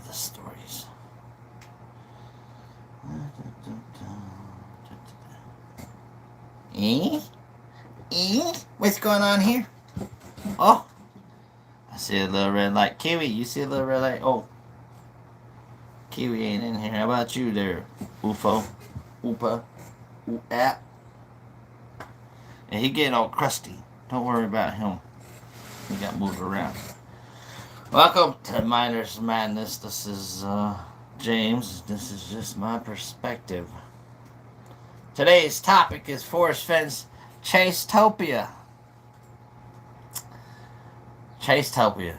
the stories. Eh? What's going on here? Oh, I see a little red light. Kiwi, you see a little red light? Oh, Kiwi ain't in here. How about you there, UFO? Oopa? Oop-ap? And he getting all crusty. Don't worry about him. He got moved around. Welcome to Miner's Madness. This is James. This is just my perspective. Today's topic is Forrest Fenns' ChaseTopia. ChaseTopia.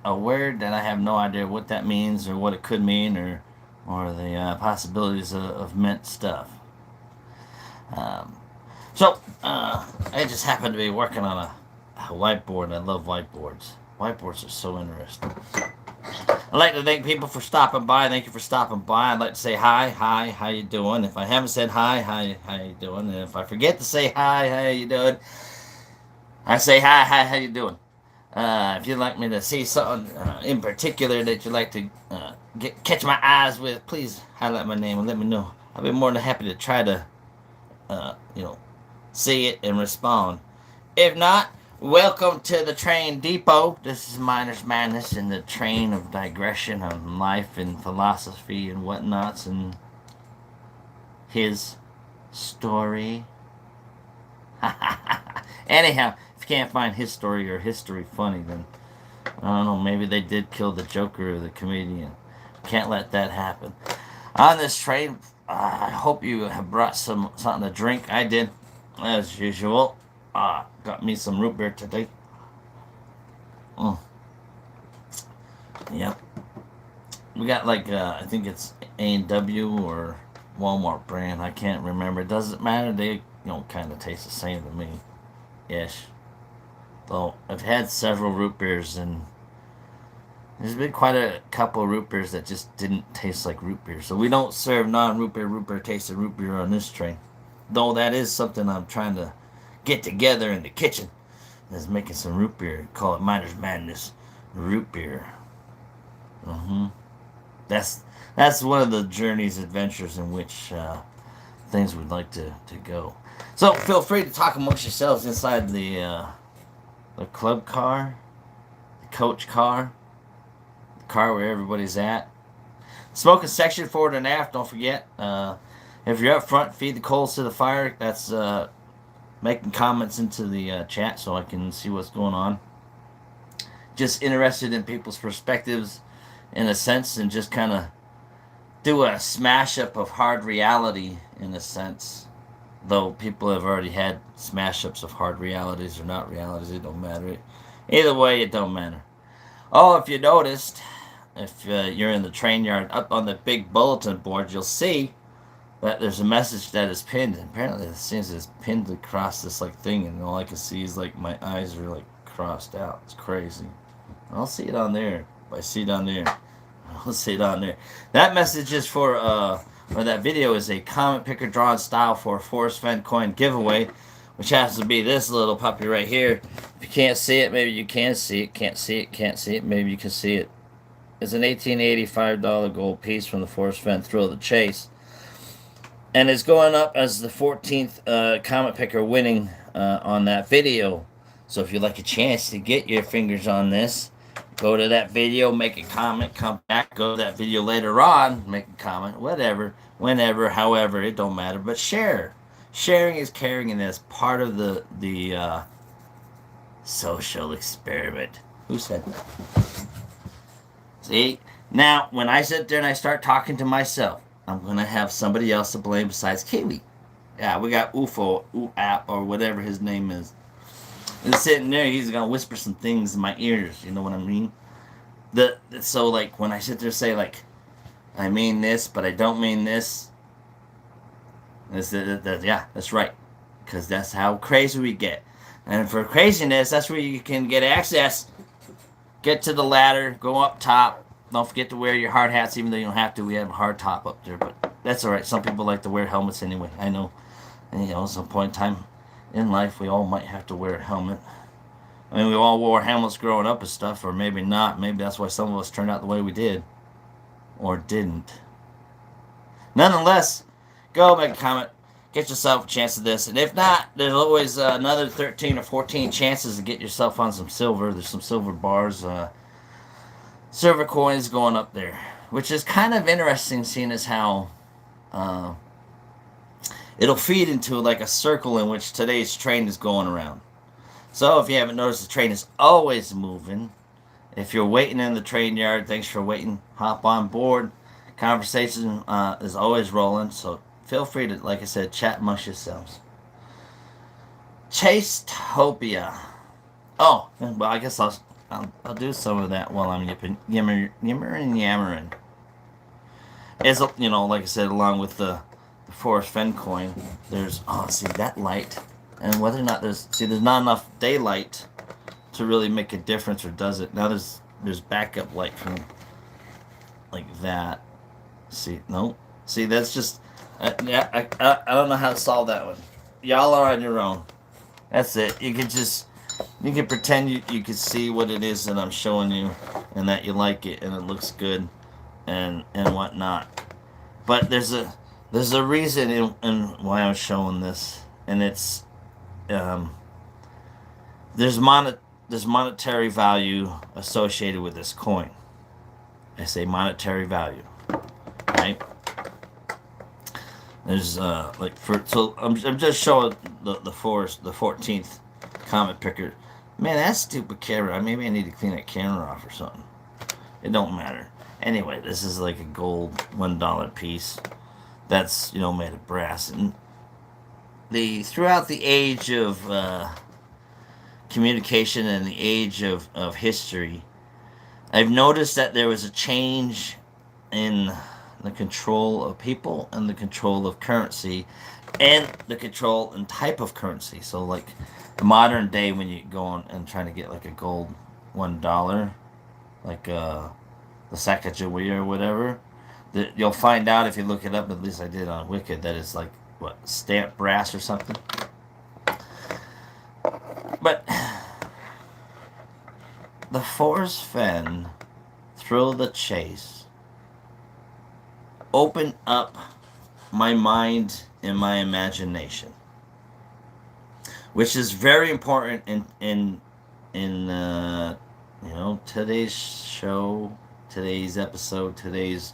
A word that I have no idea what that means or what it could mean or the possibilities of meant stuff. I just happened to be working on a whiteboard. I love whiteboards. Whiteboards are so interesting. I'd like to thank people for stopping by. Thank you for stopping by. I'd like to say hi, how you doing? If I haven't said hi, how you doing? And if I forget to say hi, how you doing? I say hi, how you doing? If you'd like me to see something in particular that you'd like to catch my eyes with, please highlight my name and let me know. I'll be more than happy to try to, see it and respond. If not, welcome to the train depot. This is Miner's Madness in the train of digression on life and philosophy and whatnots and his story. Anyhow, if you can't find his story or history funny, then I don't know, maybe they did kill the Joker or the comedian. Can't let that happen. On this train, I hope you have brought something to drink. I did, as usual. Got me some root beer today. Yep. We got like, I think it's A&W or Walmart brand. I can't remember. It doesn't matter. They, kind of taste the same to me. Ish. Though I've had several root beers and there's been quite a couple root beers that just didn't taste like root beer. So we don't serve non-root beer tasting root beer on this train. Though that is something I'm trying to get together in the kitchen. Is making some root beer. Call it Miner's Madness root beer. That's one of the journeys, adventures in which things we'd like to go. So feel free to talk amongst yourselves inside the club car, the coach car, the car where everybody's at. Smoking section forward and aft. Don't forget. If you're up front, feed the coals to the fire. That's making comments into the chat so I can see what's going on. Just interested in people's perspectives, in a sense, and just kind of do a smash up of hard reality, in a sense. Though people have already had smash ups of hard realities or not realities, it don't matter. Either way, it don't matter. Oh, if you noticed, if you're in the train yard, up on the big bulletin board, you'll see that there's a message that is pinned. And apparently, it seems it's pinned across this like thing, and all I can see is like my eyes are like crossed out. It's crazy. I'll see it on there. If I see it on there, I'll see it on there. That message is for, or that video is a comment picker drawn style for a Forrest Fenn coin giveaway, which happens to be this little puppy right here. If you can't see it, maybe you can see it. Can't see it, can't see it. Maybe you can see it. It's an $1885 gold piece from the Forrest Fenn Thrill of the Chase. And it's going up as the 14th comment picker winning on that video. So if you'd like a chance to get your fingers on this, go to that video, make a comment, come back, go to that video later on, make a comment, whatever, whenever, however, it don't matter. But share. Sharing is caring, and that's part of the social experiment. Who said that? See? Now, when I sit there and I start talking to myself, I'm going to have somebody else to blame besides Kiwi. Yeah, we got UFO, Oop-ap, or whatever his name is. And sitting there, he's going to whisper some things in my ears. You know what I mean? So, like, when I sit there and say, like, I mean this, but I don't mean this. Yeah, that's right. Because that's how crazy we get. And for craziness, that's where you can get access. Get to the ladder, go up top. Don't forget to wear your hard hats, even though you don't have to. We have a hard top up there, but that's all right. Some people like to wear helmets anyway. I know. And, at some point in time in life, we all might have to wear a helmet. I mean, we all wore helmets growing up and stuff, or maybe not. Maybe that's why some of us turned out the way we did. or didn't. Nonetheless, go make a comment. Get yourself a chance of this. And if not, there's always another 13 or 14 chances to get yourself on some silver. There's some silver bars, silver coins going up there. Which is kind of interesting, seeing as how uh, it'll feed into like a circle in which today's train is going around. So if you haven't noticed, the train is always moving. If you're waiting in the train yard, thanks for waiting. Hop on board. Conversation is always rolling, so feel free to, like I said, chat amongst yourselves. ChaseTopia. Oh, well, I guess I'll do some of that while I'm yammering. As you know, like I said, along with the Forrest Fenns coin, there's see that light, and whether or not there's not enough daylight to really make a difference, or does it? Now there's backup light from like that. See, no, see that's just I don't know how to solve that one. Y'all are on your own. That's it. You can pretend you can see what it is that I'm showing you, and that you like it and it looks good, and whatnot. But there's a reason in why I'm showing this, and it's there's monetary value associated with this coin. I say monetary value, right? There's I'm just showing the Forrest, the 14th comet picker. Man, that stupid camera. Maybe I need to clean that camera off or something. It don't matter. Anyway, this is like a gold $1 piece that's made of brass, and throughout the age of communication and the age of history, I've noticed that there was a change in the control of people and the control of currency and the control and type of currency. So like the modern day, when you go on and trying to get like a gold $1, like the Sacagawea or whatever, that you'll find out if you look it up, at least I did on Wicked, that it's like what, stamped brass or something. But the Forrest Fenns Thrill the Chase opened up my mind and my imagination, which is very important in today's show, today's episode, today's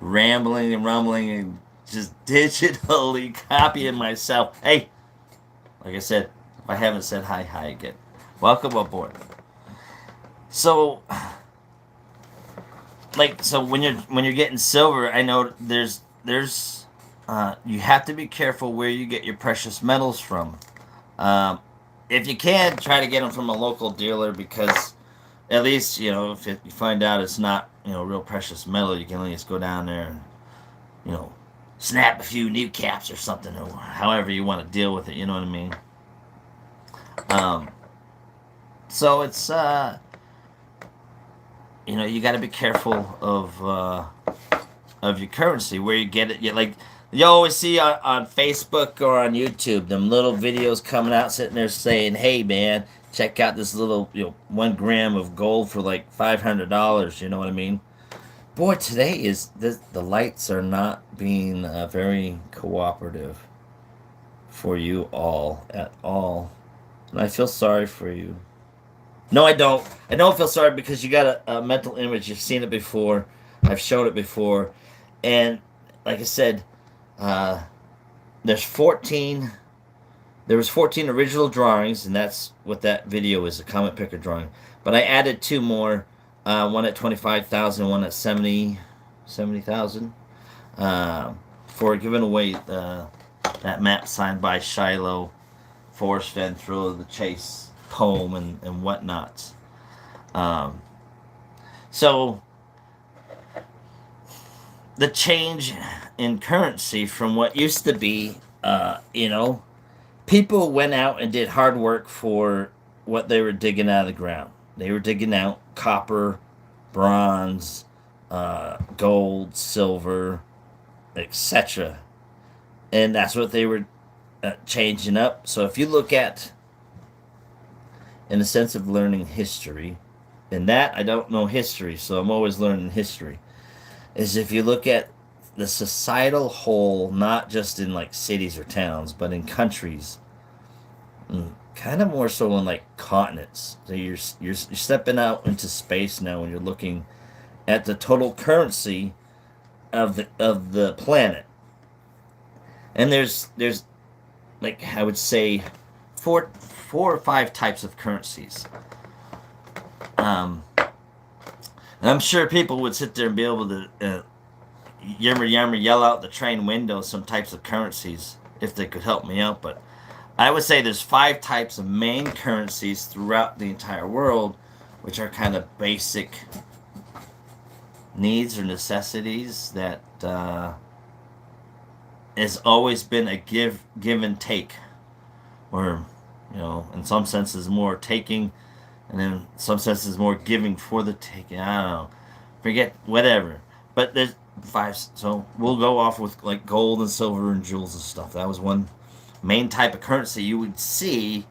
rambling and rumbling and just digitally copying myself. Hey, like I said, if I haven't said hi again, welcome aboard. So when you're getting silver, I know there's you have to be careful where you get your precious metals from. If you can, try to get them from a local dealer, because at least if you find out it's not real precious metal, you can at least go down there and snap a few kneecaps or something, or however you want to deal with it. You know what I mean? So it's you got to be careful of your currency, where you get it. You always see on Facebook or on YouTube them little videos coming out, sitting there saying, "Hey man, check out this little 1 gram of gold for like $500." You know what I mean? Boy, today the lights are not being very cooperative for you all at all, and I feel sorry for you. No, I don't. I don't feel sorry, because you got a mental image. You've seen it before. I've showed it before. And like I said, there's 14. There was 14 original drawings, and that's what that video is, a comet picker drawing. But I added 2 more, one at 25,000, one at 70,000, for giving away that map signed by Shiloh, Forrest Fenns Thrill the Chase poem and whatnot. So the change in currency from what used to be, people went out and did hard work for what they were digging out of the ground. They were digging out copper, bronze, gold, silver, etc. And that's what they were changing up. So if you look at, in the sense of learning history, and that I don't know history, so I'm always learning history. is if you look at the societal whole, not just in like cities or towns, but in countries, kind of more so in like continents. So you're stepping out into space now, and you're looking at the total currency of the planet. And there's like I would say four or five types of currencies. Um, and I'm sure people would sit there and be able to yammer yell out the train window some types of currencies if they could help me out. But I would say there's five types of main currencies throughout the entire world, which are kind of basic needs or necessities that has always been a give and take, or in some senses more taking, and then in some senses more giving for the taking. I don't know, forget whatever. But there's five, so we'll go off with like gold and silver and jewels and stuff. That was one main type of currency you would see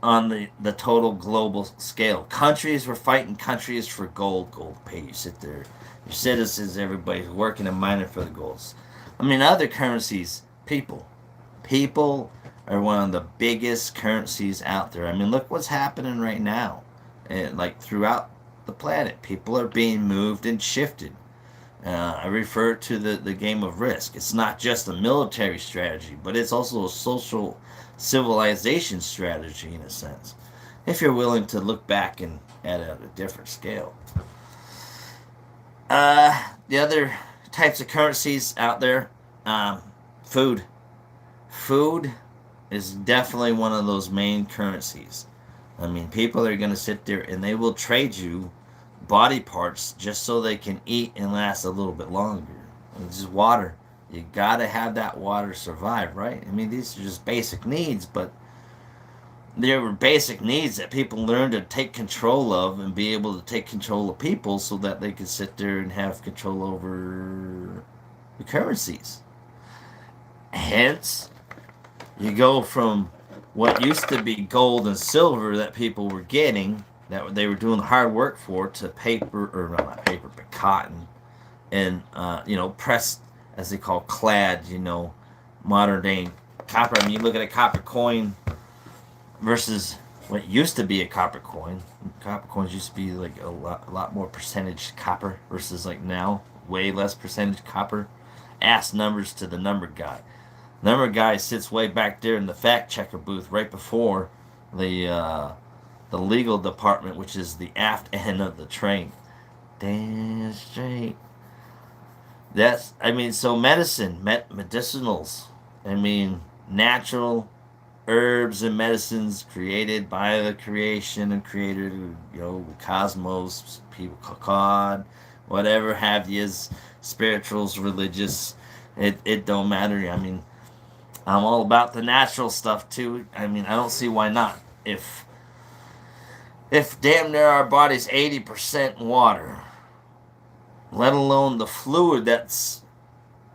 on the total global scale. Countries were fighting countries for gold. Gold pay. You sit there, your citizens, everybody's working and mining for the golds. I mean, other currencies, people. People are one of the biggest currencies out there. I mean, look what's happening right now. And like throughout the planet, people are being moved and shifted. I refer to the game of Risk. It's not just a military strategy, but it's also a social civilization strategy in a sense. If you're willing to look back and at a different scale. The other types of currencies out there, food. Food is definitely one of those main currencies. I mean, people are going to sit there and they will trade you body parts just so they can eat and last a little bit longer. It's just water. You gotta have that water to survive, right? I mean, these are just basic needs, but they were basic needs that people learned to take control of and be able to take control of people so that they could sit there and have control over the currencies. Hence, you go from what used to be gold and silver that people were getting, that they were doing the hard work for, to paper, or no, not paper, but cotton, and pressed, as they call clad, modern day copper. I mean, you look at a copper coin versus what used to be a copper coin. Copper coins used to be like a lot more percentage copper versus like now, way less percentage copper. Ask numbers to the number guy. Number guy sits way back there in the fact checker booth right before the legal department, which is the aft end of the train. Damn straight. So medicine, medicinals. I mean, natural herbs and medicines created by the creation and creator, cosmos, people, God, whatever have yous, spirituals, religious. It don't matter. I mean, I'm all about the natural stuff too. I mean, I don't see why not. If damn near our body's 80% water, let alone the fluid that's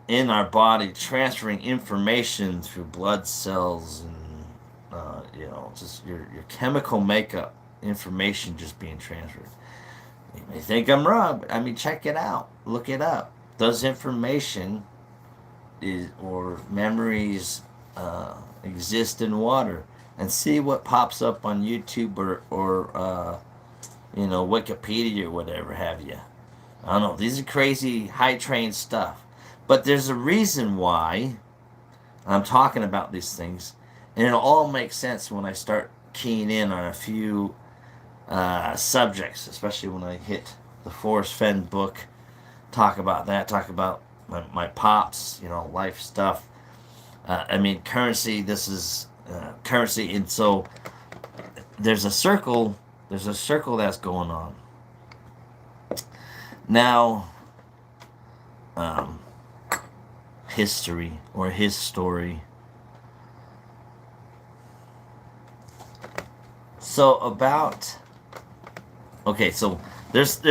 in our body transferring information through blood cells and just your chemical makeup, information just being transferred. You may think I'm wrong, but I mean, check it out, look it up. Does information or memories exist in water? And see what pops up on YouTube or Wikipedia or whatever have you. I don't know. These are crazy, high-trained stuff. But there's a reason why I'm talking about these things. And it'll all make sense when I start keying in on a few subjects, especially when I hit the Forrest Fenns book. Talk about that. Talk about my pops, life stuff. Currency, this is currency. And so there's a circle that's going on. Now, history or his story. So there's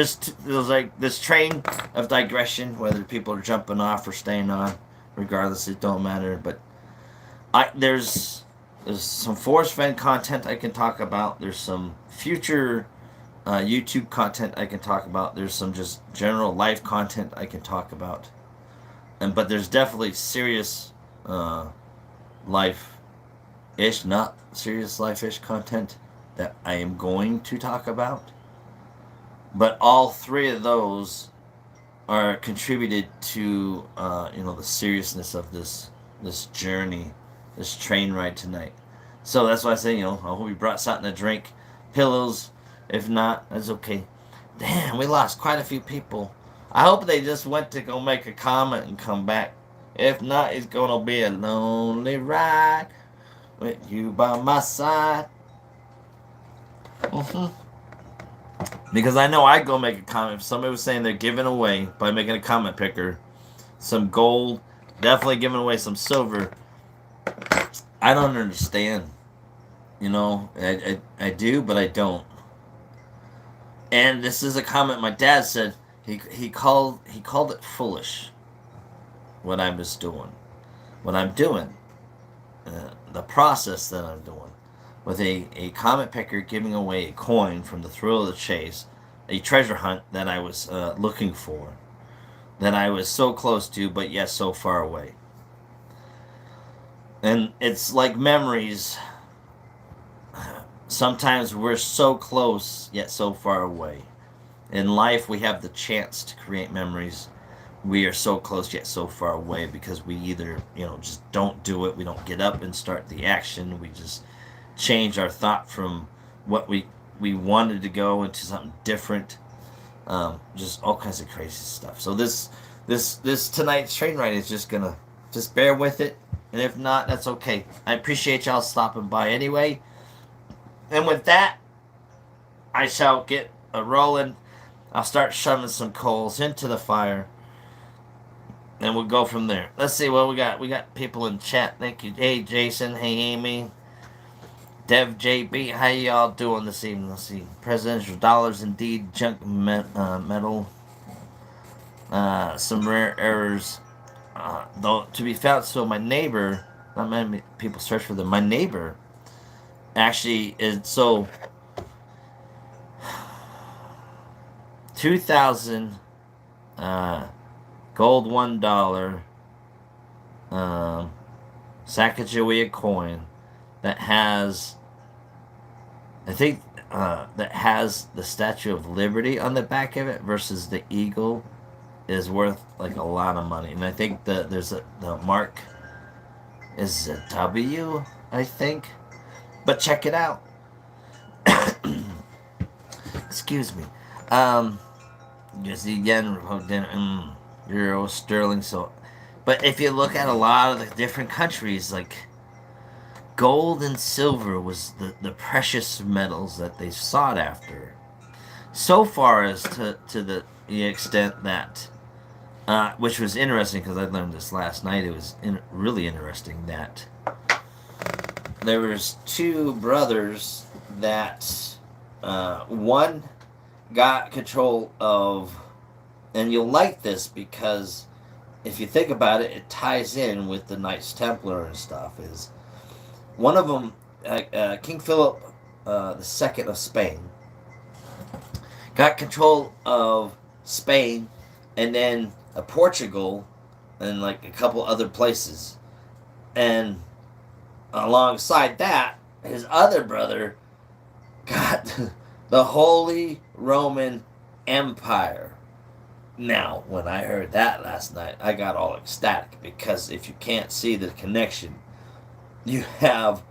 like this train of digression, whether people are jumping off or staying on, regardless, it don't matter. But there's some Forrest Fenns content I can talk about. There's some future YouTube content I can talk about. There's some just general life content I can talk about, but there's definitely serious life ish, not serious life ish content that I am going to talk about. But all three of those are contributed to the seriousness of this journey, this train ride tonight. So that's why I say, I hope you brought something to drink, pillows. If not, that's okay. Damn, we lost quite a few people. I hope they just went to go make a comment and come back. If not, it's gonna be a lonely ride with you by my side. Mm-hmm. Because I know I'd go make a comment if somebody was saying they're giving away, by making a comment picker, some gold, definitely giving away some silver. I don't understand. I do, but I don't. And this is a comment my dad said. He called it foolish. What I'm just doing, what I'm doing, the process that I'm doing, with a comment picker giving away a coin from the thrill of the chase, a treasure hunt that I was looking for, that I was so close to, but yet so far away. And it's like memories. Sometimes we're so close, yet so far away. In life, we have the chance to create memories. We are so close, yet so far away, because we either, just don't do it. We don't get up and start the action. We just change our thought from what we wanted to go into something different. Just all kinds of crazy stuff. So this tonight's train ride is just gonna just bear with it, and if not, that's okay. I appreciate y'all stopping by anyway. And with that, I shall get a rolling. I'll start shoving some coals into the fire, and we'll go from there. Let's see what we got. We got people in chat. Thank you. Hey, Jason. Hey, Amy. Dev JB. How y'all doing this evening? Let's see. Presidential dollars indeed. Junk metal. Some rare errors. Though to be found. So my neighbor, not many people search for them. My neighbor actually is so 2000 gold $1 Sacagawea coin that has, I think, that has the Statue of Liberty on the back of it versus the eagle is worth like a lot of money. And I think the mark is a W, I think. But check it out. Excuse me. Just the yen, euro, sterling. So, but if you look at a lot of the different countries, like gold and silver was the precious metals that they sought after. So far as to the extent that, which was interesting because I learned this last night. It was really interesting that there was two brothers that one got control of, and you'll like this because if you think about it, it ties in with the Knights Templar and stuff. Is one of them, King Philip II of Spain, got control of Spain, and then Portugal, and like a couple other places, and alongside that, his other brother got the Holy Roman Empire. Now, when I heard that last night, I got all ecstatic because if you can't see the connection, you have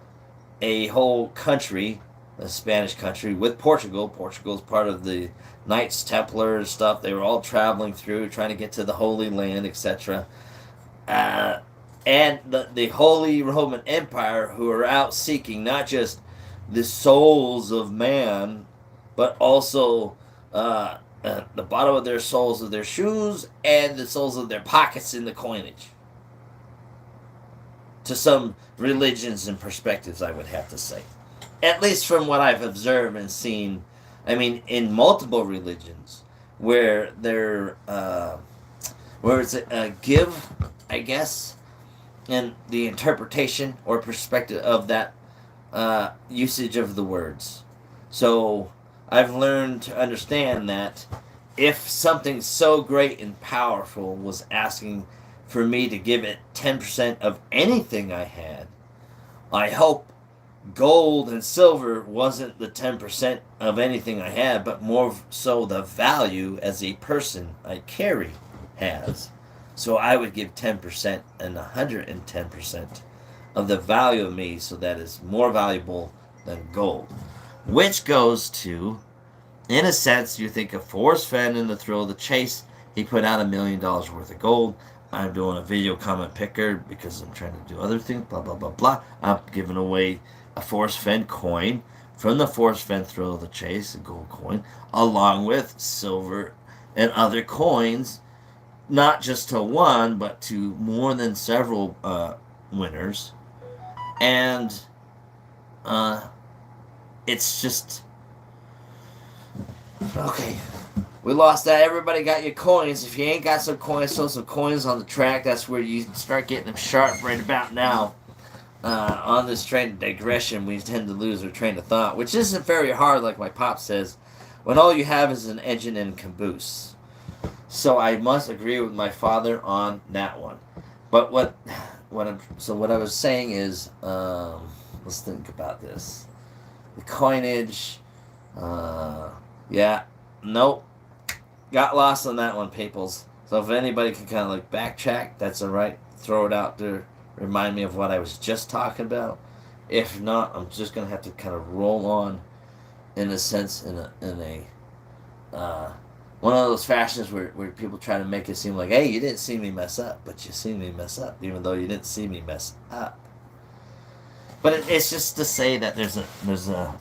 a whole country, a Spanish country, with Portugal. Portugal's part of the Knights Templar and stuff. They were all traveling through, trying to get to the Holy Land, etc. And the Holy Roman Empire, who are out seeking not just the souls of man, but also the bottom of their soles of their shoes and the soles of their pockets in the coinage. To some religions and perspectives, I would have to say. At least from what I've observed and seen, I mean, in multiple religions, where they're, where it's a give, I guess, and the interpretation or perspective of that usage of the words. So, I've learned to understand that if something so great and powerful was asking for me to give it 10% of anything I had, I hope gold and silver wasn't the 10% of anything I had, but more so the value as a person I carry has. So I would give 10% and 110% of the value of me, so that is more valuable than gold. Which goes to, in a sense, you think of Forrest Fenn in The Thrill of the Chase. He put out $1 million worth of gold. I'm doing a video comment picker because I'm trying to do other things, blah, blah, blah, blah. I'm giving away a Forrest Fenn coin from the Forrest Fenn Thrill of the Chase, a gold coin, along with silver and other coins, not just to one, but to more than several winners. And it's just... Okay, we lost that. Everybody got your coins. If you ain't got some coins, throw some coins on the track. That's where you start getting them sharp right about now. On this train of digression, we tend to lose our train of thought, which isn't very hard, like my pop says, when all you have is an engine and caboose. So I must agree with my father on that one. But what I was saying is, let's think about this. The coinage, yeah, nope, got lost on that one, peoples. So if anybody can kind of like backtrack, that's alright. Throw it out there. Remind me of what I was just talking about. If not, I'm just gonna have to kind of roll on, in a sense, in a one of those fashions where people try to make it seem like, hey, you didn't see me mess up, but you see me mess up, even though you didn't see me mess up. But it's just to say that there's a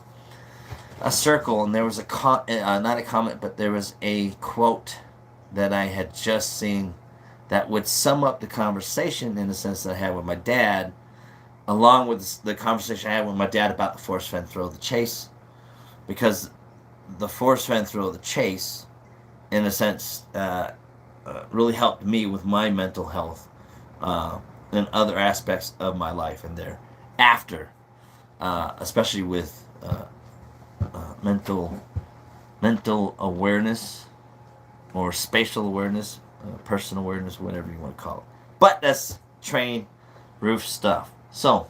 circle, and there was not a comment, but there was a quote that I had just seen that would sum up the conversation, in the sense that I had with my dad, along with the conversation I had with my dad about the Forrest Fenn Thrill of the Chase. Because the Forrest Fenn Thrill of the Chase, in a sense, really helped me with my mental health and other aspects of my life and thereafter, especially with mental awareness or spatial awareness, personal awareness, whatever you want to call it. But that's train roof stuff. So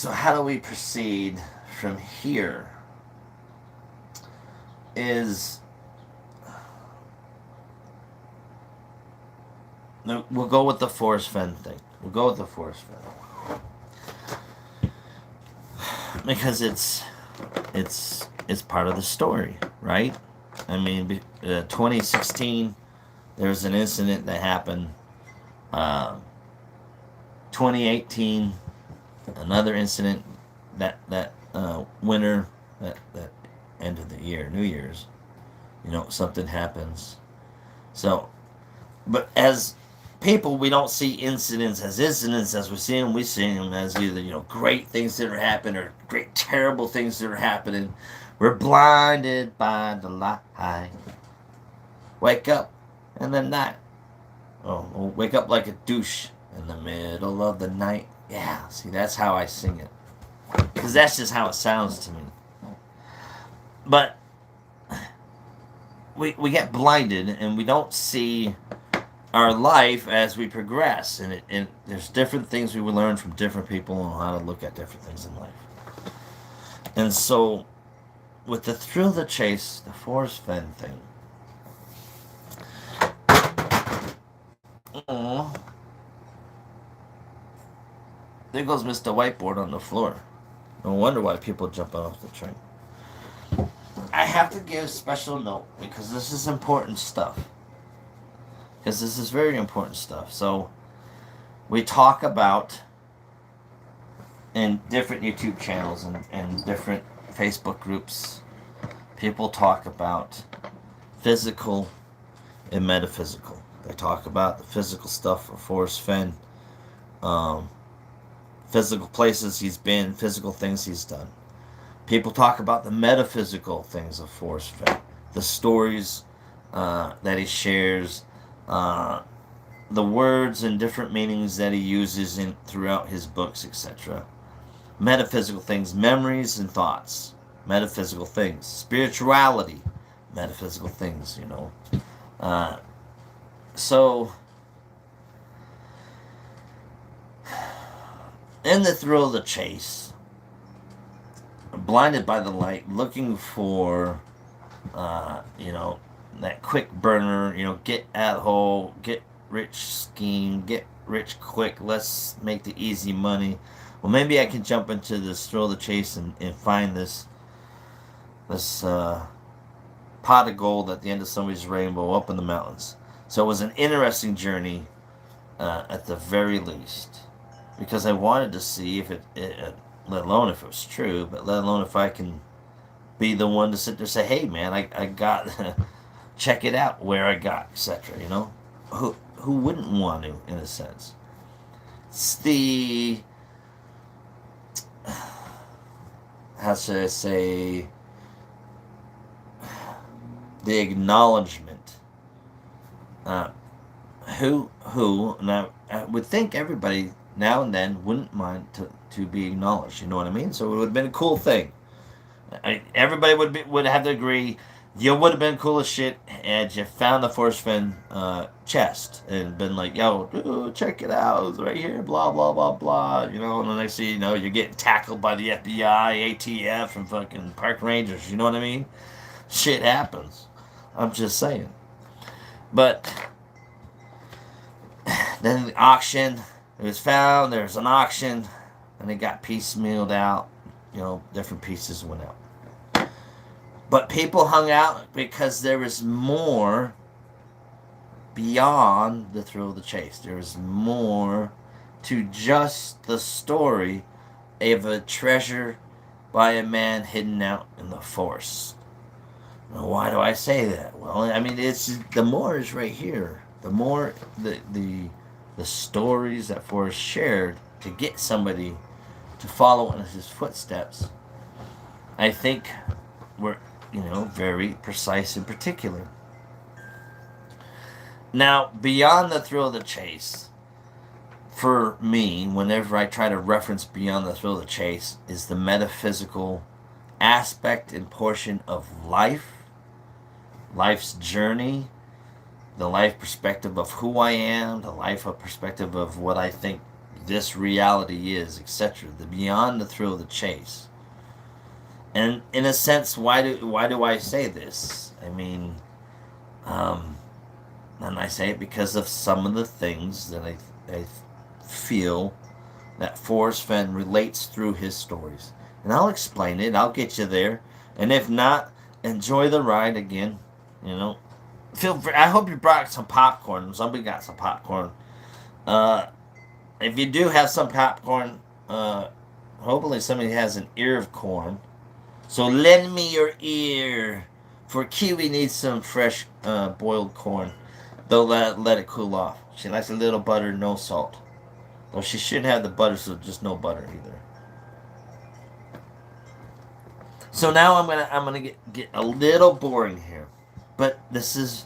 how do we proceed from here? We'll go with the Forrest Fenn thing. Because it's part of the story, right? I mean, 2016, there was an incident that happened. 2018, another incident. That winter, that end of the year, New Year's, something happens. So, but as people, we don't see incidents as we see them. We see them as either, great things that are happening or great terrible things that are happening. We're blinded by the light. Wake up in the night. Oh, wake up like a douche in the middle of the night. Yeah, see, that's how I sing it. Because that's just how it sounds to me. But we get blinded, and we don't see our life as we progress. And there's different things we will learn from different people on how to look at different things in life. And so, with the Thrill of the Chase, the Forrest Fenn thing. There goes Mr. Whiteboard on the floor. No wonder why people jump off the train. I have to give special note because this is important stuff. Because this is very important stuff. So, we talk about in different YouTube channels and different Facebook groups, people talk about physical and metaphysical. They talk about the physical stuff of Forrest Fenn, physical places he's been, physical things he's done. People talk about the metaphysical things of Forrest Fenn, the stories that he shares, the words and different meanings that he uses throughout his books, etc. metaphysical things, memories and thoughts, metaphysical things, spirituality, metaphysical things, you know. Uh, so, in the thrill of the chase, blinded by the light, looking for, you know, that quick burner, you know, get at hole, get rich scheme, get rich quick, let's make the easy money. Well, maybe I can jump into this thrill of the chase and find this pot of gold at the end of somebody's rainbow up in the mountains. So it was an interesting journey, at the very least, because I wanted to see if let alone if it was true, but let alone if I can be the one to sit there and say, hey man, I got, check it out where I got, etc. You know, who wouldn't want to, in a sense? It's the, how should I say, the acknowledgement. Who, now I would think everybody now and then wouldn't mind to be acknowledged. You know what I mean? So it would have been a cool thing. Everybody would have to agree. You would have been cool as shit had you found the Forrest Fenn chest and been like, yo, check it out, it's right here, blah blah blah blah. You know, and the next thing you know, you're getting tackled by the FBI, ATF, and fucking park rangers. You know what I mean? Shit happens. I'm just saying. But then the auction, it was found. There's an auction, and it got piecemealed out. You know, different pieces went out. But people hung out because there was more beyond the thrill of the chase. There was more to just the story of a treasure by a man hidden out in the forest. Now, why do I say that? Well, I mean, it's the more is right here. The more the stories that Forrest shared to get somebody to follow in his footsteps, I think were, you know, very precise and particular. Now, beyond the thrill of the chase, for me, whenever I try to reference beyond the thrill of the chase, is the metaphysical aspect and portion of life, life's journey, the life perspective of who I am, the life perspective of what I think this reality is, etc. The beyond the thrill of the chase. And in a sense, why do I say this? I mean, and I say it because of some of the things that I feel that Forrest Fenn relates through his stories. And I'll explain it. I'll get you there. And if not, enjoy the ride again. You know, feel free. I hope you brought some popcorn. Somebody got some popcorn. If you do have some popcorn, hopefully somebody has an ear of corn. So lend me your ear. For Kiwi needs some fresh boiled corn. Though let it cool off. She likes a little butter, no salt. Though she should have the butter, so just no butter either. So now I'm gonna get a little boring here, but this is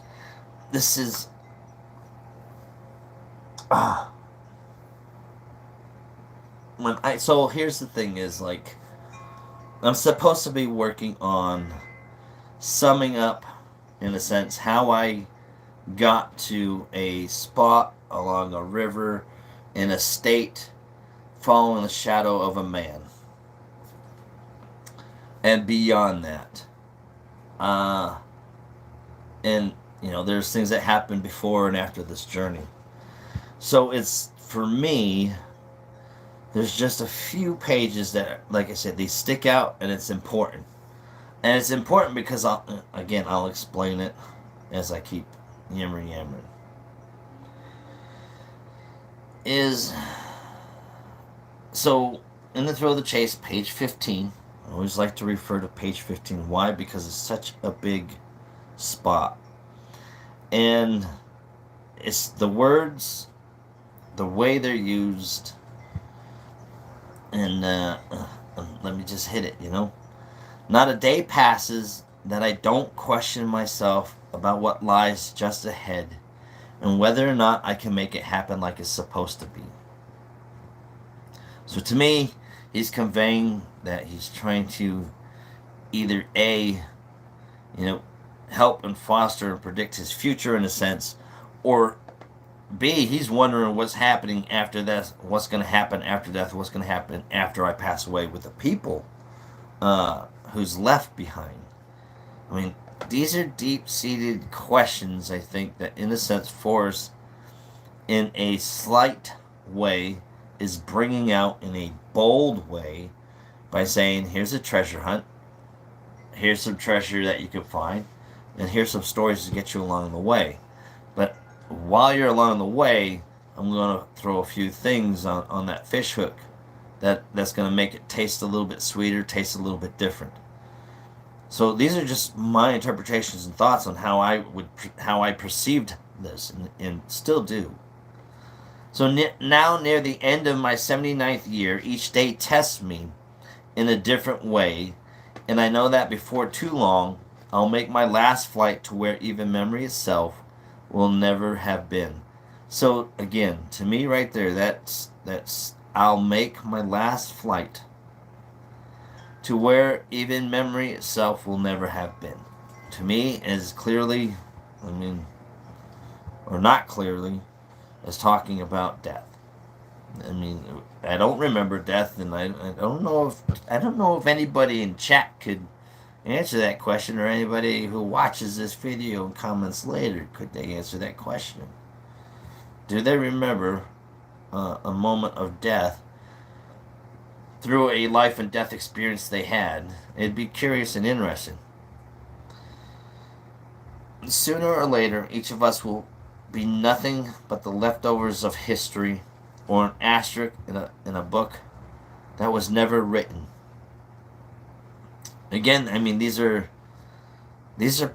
so here's the thing is, like, I'm supposed to be working on summing up, in a sense, how I got to a spot along a river in a state following the shadow of a man. And beyond that. And, you know, there's things that happen before and after this journey. So it's, for me, there's just a few pages that, like I said, they stick out and it's important. And it's important because, I'll explain it as I keep yammering. So, in the thrill of the chase, page 15, I always like to refer to page 15. Why? Because it's such a big spot. And it's the words, the way they're used, and let me just hit it, you know. Not a day passes that I don't question myself about what lies just ahead and whether or not I can make it happen like it's supposed to be. So to me, he's conveying that he's trying to either A, help and foster and predict his future in a sense, or B, he's wondering what's happening after death, what's going to happen after death, what's going to happen after I pass away with the people who's left behind. I mean, these are deep-seated questions, I think, that in a sense Forrest, in a slight way, is bringing out in a bold way by saying, here's a treasure hunt, here's some treasure that you can find, and here's some stories to get you along the way. But while you're along the way, I'm going to throw a few things on that fish hook that's going to make it taste a little bit sweeter, taste a little bit different. So these are just my interpretations and thoughts on how I perceived this and still do. So now near the end of my 79th year, each day tests me in a different way, and I know that before too long, I'll make my last flight to where even memory itself will never have been. So again, to me right there, that's I'll make my last flight to where even memory itself will never have been. To me, as clearly, or not clearly, as talking about death. I don't remember death, and I don't know if anybody in chat could answer that question, or anybody who watches this video and comments later, could they answer that question? Do they remember a moment of death through a life and death experience they had? It'd be curious and interesting. Sooner or later, each of us will be nothing but the leftovers of history, or an asterisk in a book that was never written. Again, these are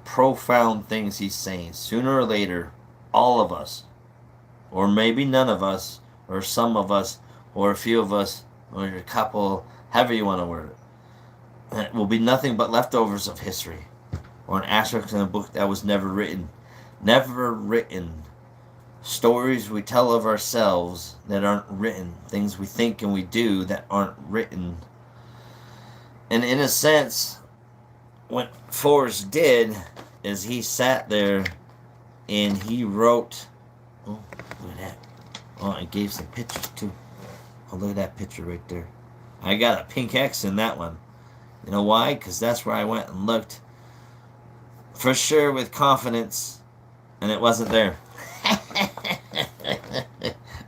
profound things he's saying. Sooner or later, all of us, or maybe none of us, or some of us, or a few of us, or a couple, however you want to word it, will be nothing but leftovers of history, or an asterisk in a book that was never written. Never written. Stories we tell of ourselves that aren't written. Things we think and we do that aren't written. And in a sense, what Forrest did is he sat there and he wrote. Oh, look at that. Oh, I gave some pictures too. Oh, look at that picture right there. I got a pink X in that one. You know why? Because that's where I went and looked for sure with confidence, and it wasn't there.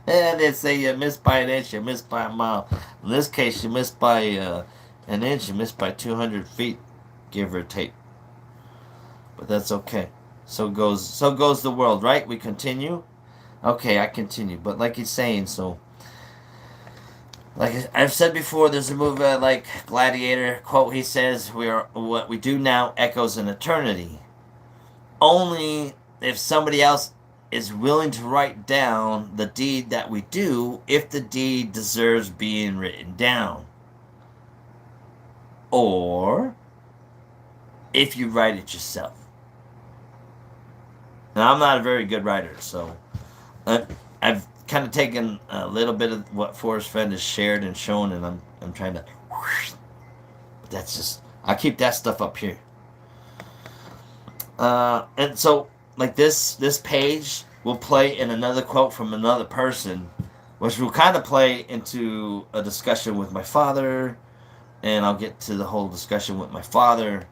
And they say you missed by an inch, you missed by a mile. In this case, you missed by an inch, you missed by 200 feet, give or take. But that's okay. So goes the world, right? We continue. Okay, I continue. But like he's saying, so like I've said before, there's a movie like Gladiator. Quote: he says, what we do now echoes in eternity. Only if somebody else is willing to write down the deed that we do, if the deed deserves being written down. Or if you write it yourself. Now, I'm not a very good writer, so I've kind of taken a little bit of what Forrest Fenns has shared and shown, and I'm trying to. But that's just, I'll keep that stuff up here. And so, like this page will play in another quote from another person, which will kind of play into a discussion with my father, and I'll get to the whole discussion with my father,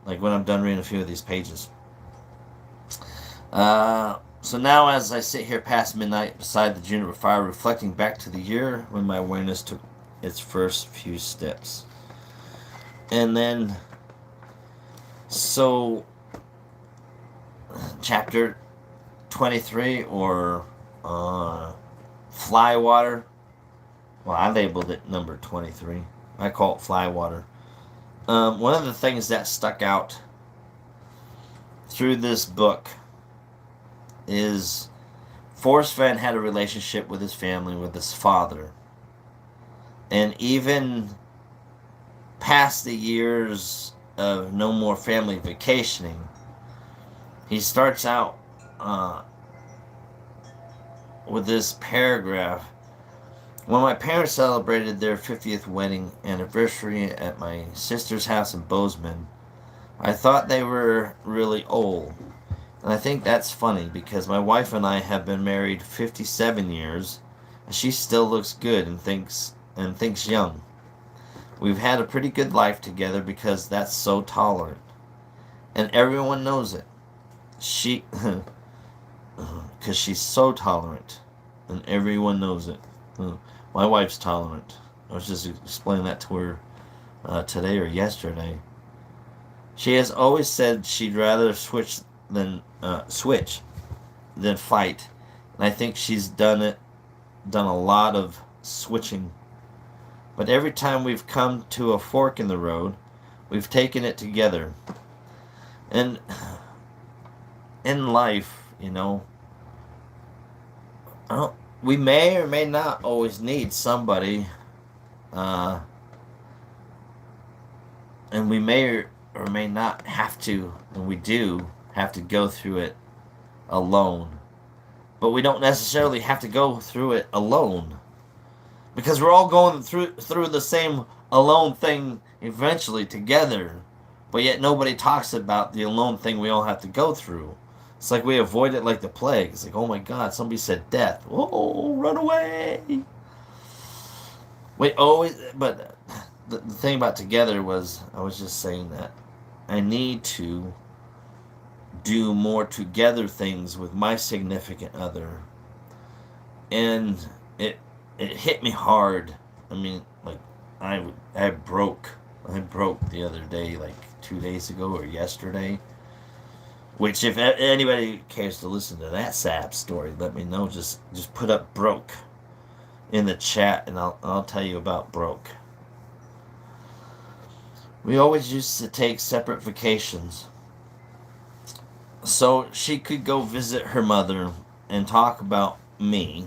like when I'm done reading a few of these pages. So now as I sit here past midnight beside the juniper fire, reflecting back to the year when my awareness took its first few steps. And then, so, chapter 23, or Fly Water. Well, I labeled it number 23. I call it Fly Water. One of the things that stuck out through this book is Forrest Fenns had a relationship with his family, with his father. And even past the years of no more family vacationing, he starts out with this paragraph When my parents celebrated their 50th wedding anniversary at my sister's house in Bozeman, I thought they were really old. And I think that's funny because my wife and I have been married 57 years, and she still looks good and thinks young. We've had a pretty good life together because that's so tolerant, and everyone knows it. She, because she's so tolerant, and everyone knows it. My wife's tolerant. I was just explaining that to her today or yesterday. She has always said she'd rather switch than fight, and I think she's done a lot of switching. But every time we've come to a fork in the road, we've taken it together. And in life, we may or may not always need somebody, uh, and we may or may not have to, and we do have to go through it alone. But we don't necessarily have to go through it alone, because we're all going through the same alone thing eventually together. But yet nobody talks about the alone thing we all have to go through. It's like we avoid it like the plague. It's like, oh my God, somebody said death. Oh, run away. But the thing about together was, I was just saying that I need to do more together things with my significant other. And it hit me hard. I mean, like, I broke. I broke the other day, like 2 days ago or yesterday. Which, if anybody cares to listen to that sad story, let me know. Just put up broke in the chat, and I'll tell you about broke. We always used to take separate vacations, so she could go visit her mother and talk about me.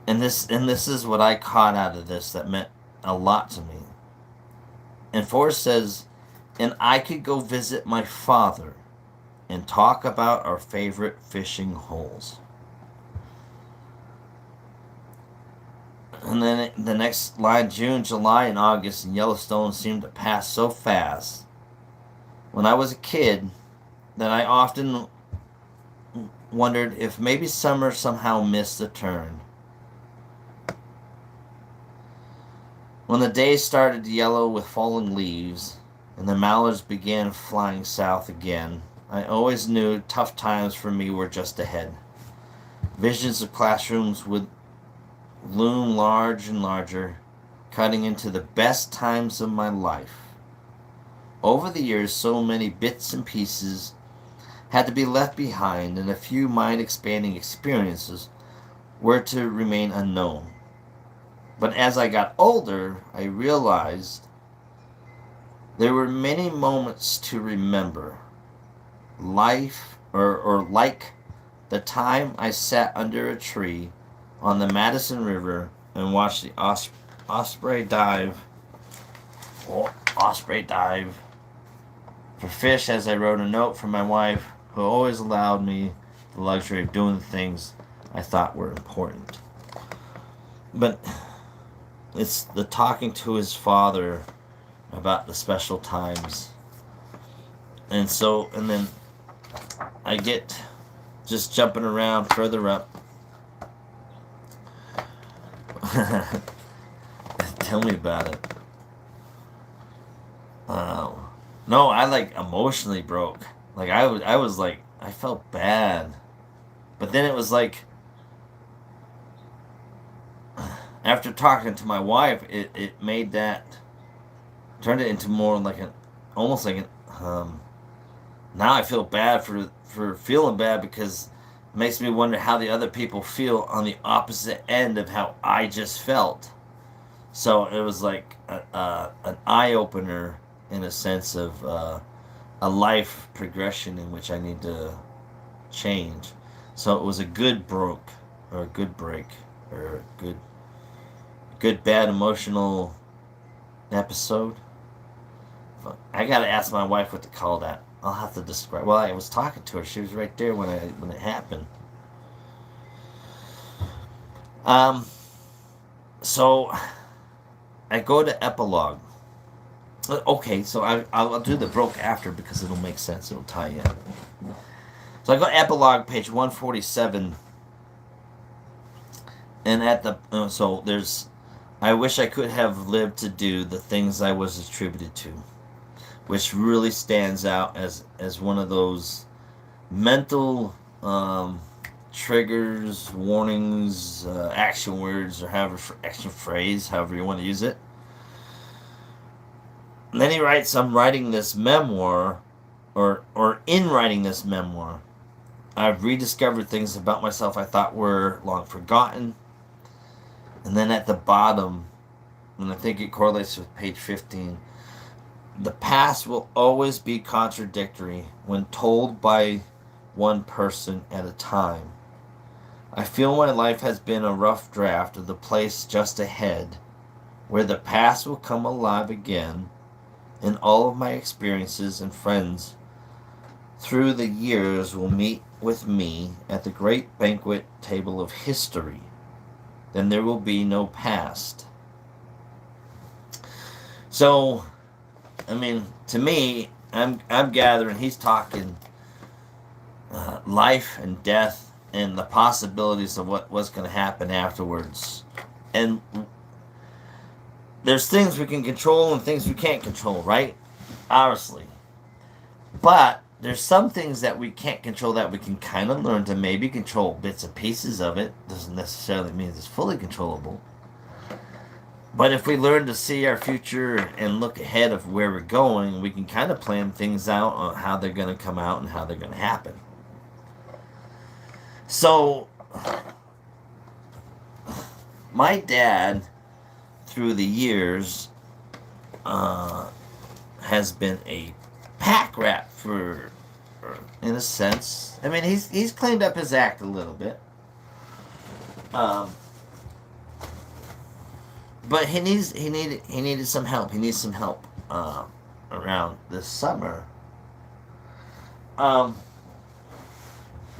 And this is what I caught out of this that meant a lot to me. And Forrest says, and I could go visit my father and talk about our favorite fishing holes. And then the next line, June, July, and August in Yellowstone seemed to pass so fast. When I was a kid, that I often wondered if maybe summer somehow missed a turn. When the days started to yellow with falling leaves, and the mallards began flying south again, I always knew tough times for me were just ahead. Visions of classrooms would loom large and larger, cutting into the best times of my life. Over the years, so many bits and pieces had to be left behind, and a few mind-expanding experiences were to remain unknown. But as I got older, I realized there were many moments to remember. Life, or like the time I sat under a tree on the Madison River and watched the osprey dive for fish, as I wrote a note from my wife, who always allowed me the luxury of doing the things I thought were important. But it's the talking to his father about the special times. And then I get just jumping around further up. Tell me about it. No, I like emotionally broke. Like I was like, I felt bad. But then it was like, after talking to my wife, it made that, turned it into more like almost like now I feel bad for feeling bad, because it makes me wonder how the other people feel on the opposite end of how I just felt. So it was like an eye-opener in a sense of a life progression in which I need to change. So it was a good broke, or a good break, or a good bad emotional episode. I gotta ask my wife what to call that. I'll have to describe. Well, I was talking to her. She was right there when it happened. So I go to epilogue. Okay, so I'll do the broke after because it'll make sense. It'll tie in. So I go epilogue, page 147, and at the so there's, I wish I could have lived to do the things I was attributed to, which really stands out as one of those mental triggers, warnings, action words, or however action phrase, however you want to use it. And then he writes, "I'm writing this memoir, or in writing this memoir, I've rediscovered things about myself I thought were long forgotten." And then at the bottom, and I think it correlates with page 15, the past will always be contradictory when told by one person at a time. I feel my life has been a rough draft of the place just ahead, where the past will come alive again, and all of my experiences and friends through the years will meet with me at the great banquet table of history. Then there will be no past. So, I mean, to me, I'm gathering he's talking life and death and the possibilities of what was going to happen afterwards. And there's things we can control and things we can't control, right? Obviously. But there's some things that we can't control that we can kind of learn to maybe control bits and pieces of it. Doesn't necessarily mean it's fully controllable. But if we learn to see our future and look ahead of where we're going, we can kind of plan things out on how they're going to come out and how they're going to happen. So, my dad, through the years, has been a pack rat for, in a sense. I mean, he's cleaned up his act a little bit. But he needed some help. He needs some help around this summer.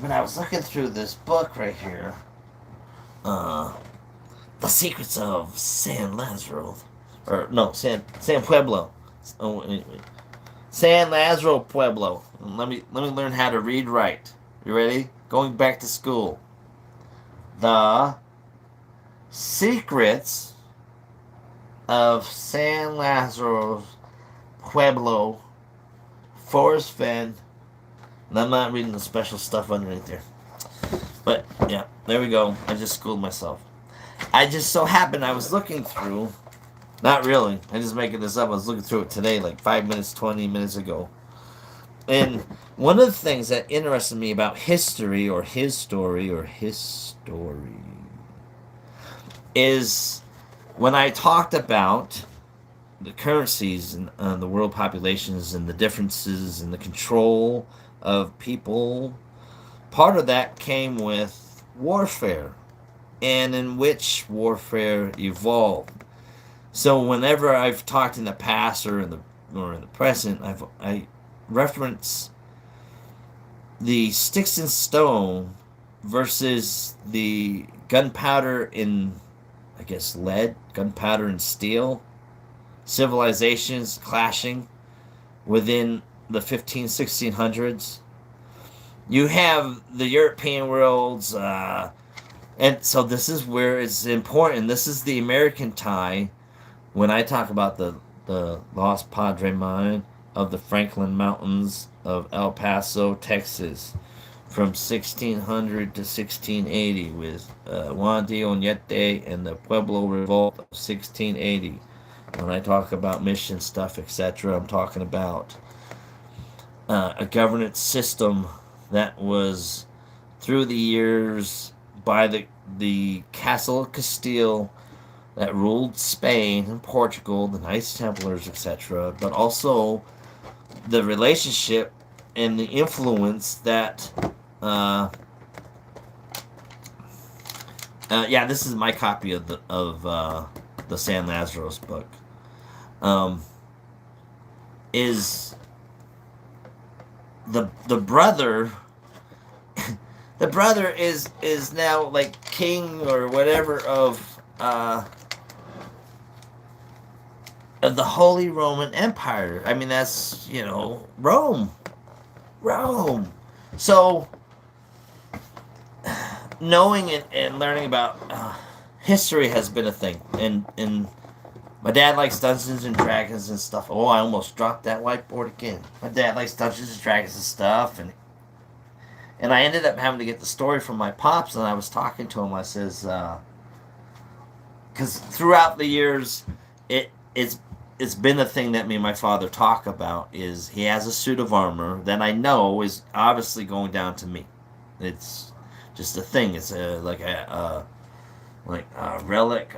When I was looking through this book right here, The Secrets of San Lazaro, or no, San Pueblo. Oh, wait. San Lazaro Pueblo. Let me learn how to read right. You ready? Going back to school. The Secrets of San Lazaro Pueblo, Forrest, Fenns. And I'm not reading the special stuff underneath there. But yeah, there we go. I just schooled myself. I just so happened I was looking through. Not really. I'm just making this up. I was looking through it today, like 5 minutes, 20 minutes ago. And one of the things that interested me about history, or his story, is when I talked about the currencies and the world populations and the differences and the control of people, part of that came with warfare, and in which warfare evolved. So whenever I've talked in the past or in the present, I reference the sticks and stone versus the gunpowder in, I guess, lead, gunpowder and steel, civilizations clashing within the 1600s. You have the European worlds, and so this is where it's important. This is the American tie when I talk about the Lost Padre mine of the Franklin Mountains of El Paso, Texas, from 1600 to 1680 with Juan de Oñate and the Pueblo Revolt of 1680. When I talk about mission stuff, etc., I'm talking about a governance system that was through the years by the Castle of Castile that ruled Spain and Portugal, the Knights Templars, etc., but also the relationship and the influence that yeah, this is my copy of the San Lazaro's book. Is the brother the brother is now like king or whatever of of the Holy Roman Empire. I mean, that's, Rome. Rome. So, knowing and learning about history has been a thing. And my dad likes Dungeons and Dragons and stuff. Oh, I almost dropped that whiteboard again. My dad likes Dungeons and Dragons and stuff. And I ended up having to get the story from my pops, and I was talking to him. I says, because throughout the years, it's been a thing that me and my father talk about. Is he has a suit of armor that I know is obviously going down to me. It's just a thing. It's like a relic.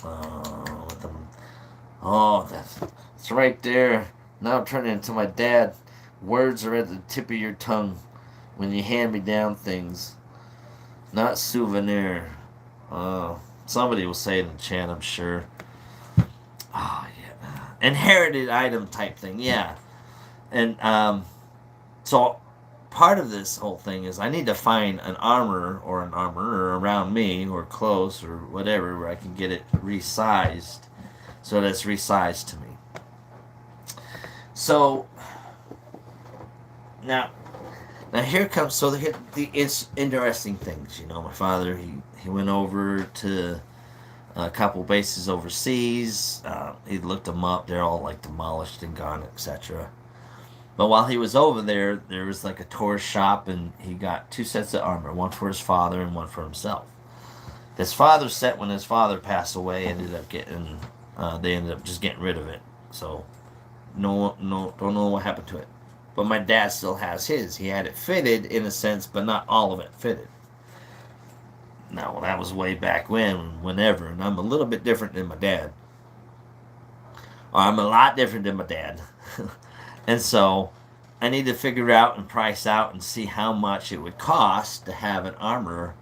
With them. Oh, that's right there. Now I'm turning into my dad. Words are at the tip of your tongue when you hand me down things, not souvenir. Somebody will say it in the chat, I'm sure. Oh, yeah. Inherited item type thing, yeah. And so part of this whole thing is I need to find an armor or an armorer around me or close or whatever where I can get it resized so that it's resized to me. So now here comes the interesting things. My father he went over to a couple bases overseas. He looked them up. They're all like demolished and gone, etc. But while he was over there, there was like a tourist shop, and he got 2 sets of armor, one for his father and one for himself. His father's set, when his father passed away, they ended up just getting rid of it. So don't know what happened to it. But my dad still has his. He had it fitted in a sense, but not all of it fitted. Now, well, that was way back whenever, and I'm a little bit different than my dad. Or I'm a lot different than my dad. And so I need to figure out and price out and see how much it would cost to have an armor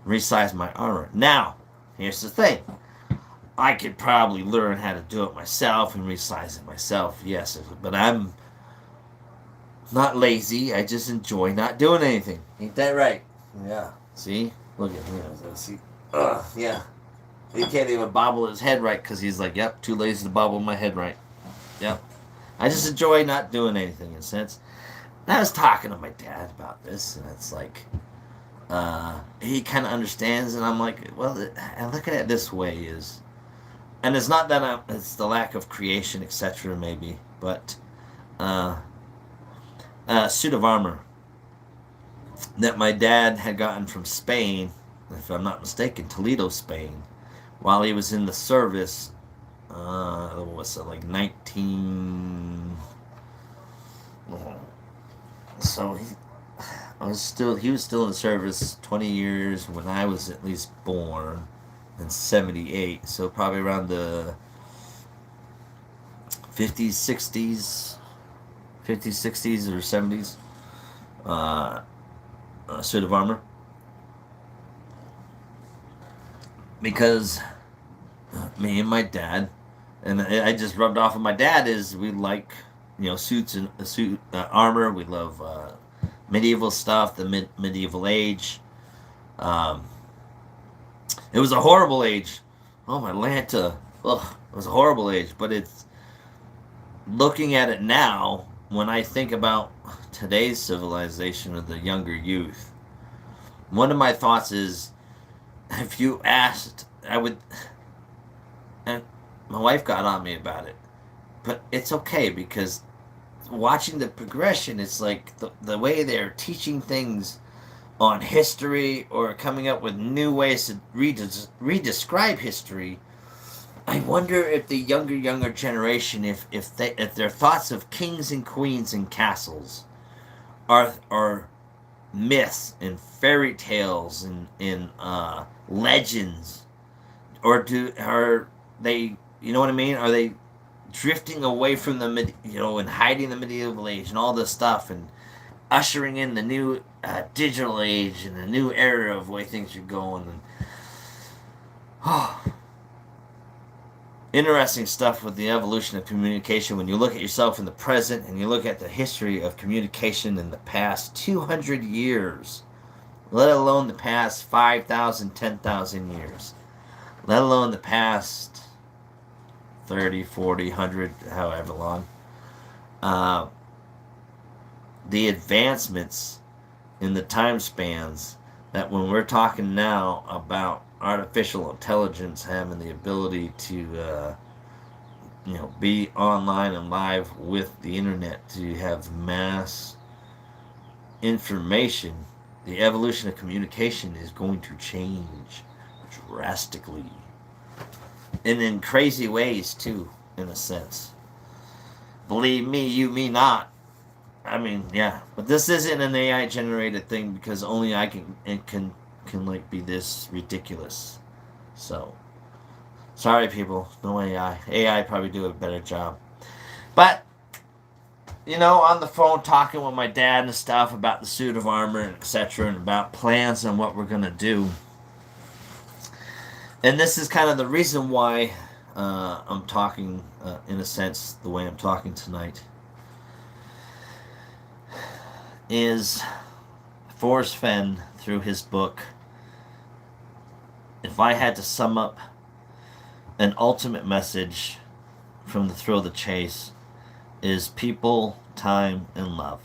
resize my armor. Now, here's the thing. I could probably learn how to do it myself and resize it myself, yes, but I'm not lazy. I just enjoy not doing anything. Ain't that right? Yeah. See? Look at me. See? Yeah. He can't even bobble his head right because he's like, yep, too lazy to bobble my head right. Yep. I just enjoy not doing anything in a sense. And I was talking to my dad about this, and it's like, he kind of understands, and I'm like, well, I look at it this way is, and it's not that it's the lack of creation, etc. maybe, but suit of armor that my dad had gotten from Spain, if I'm not mistaken, Toledo, Spain, while he was in the service. What was it, like 19? So he was still in the service 20 years when I was at least born in 78. So probably around the 50s, 60s, 60s or 70s. Suit of armor. Because me and my dad, and I just rubbed off on my dad, is we like suits and armor. We love medieval stuff, the medieval age. It was a horrible age. Oh my Lanta, ugh, it was a horrible age. But it's looking at it now, when I think about today's civilization of the younger youth, one of my thoughts is, if you asked, I would. And my wife got on me about it, but it's okay because watching the progression, it's like the way they're teaching things on history or coming up with new ways to redescribe history. I wonder if the younger generation, if their thoughts of kings and queens and castles are myths and fairy tales and legends, or are they, you know what I mean? Are they drifting away from the and hiding the medieval age and all this stuff and ushering in the new digital age and the new era of way things are going? And interesting stuff with the evolution of communication. When you look at yourself in the present and you look at the history of communication in the past 200 years, let alone the past 5,000, 10,000 years, let alone the past 30, 40, 100, however long. Uh, the advancements in the time spans that when we're talking now about artificial intelligence having the ability to be online and live with the internet to have mass information, the evolution of communication is going to change drastically and in crazy ways too, in a sense. Believe me, you me not. I mean, yeah, but this isn't an AI generated thing because only I can like be this ridiculous. So, sorry people, no AI. AI probably do a better job. But on the phone talking with my dad and stuff about the suit of armor and etc. and about plans and what we're gonna do. And this is kind of the reason why I'm talking, in a sense, the way I'm talking tonight. Is Forrest Fenn, through his book, if I had to sum up an ultimate message from the thrill of the chase, is people, time, and love.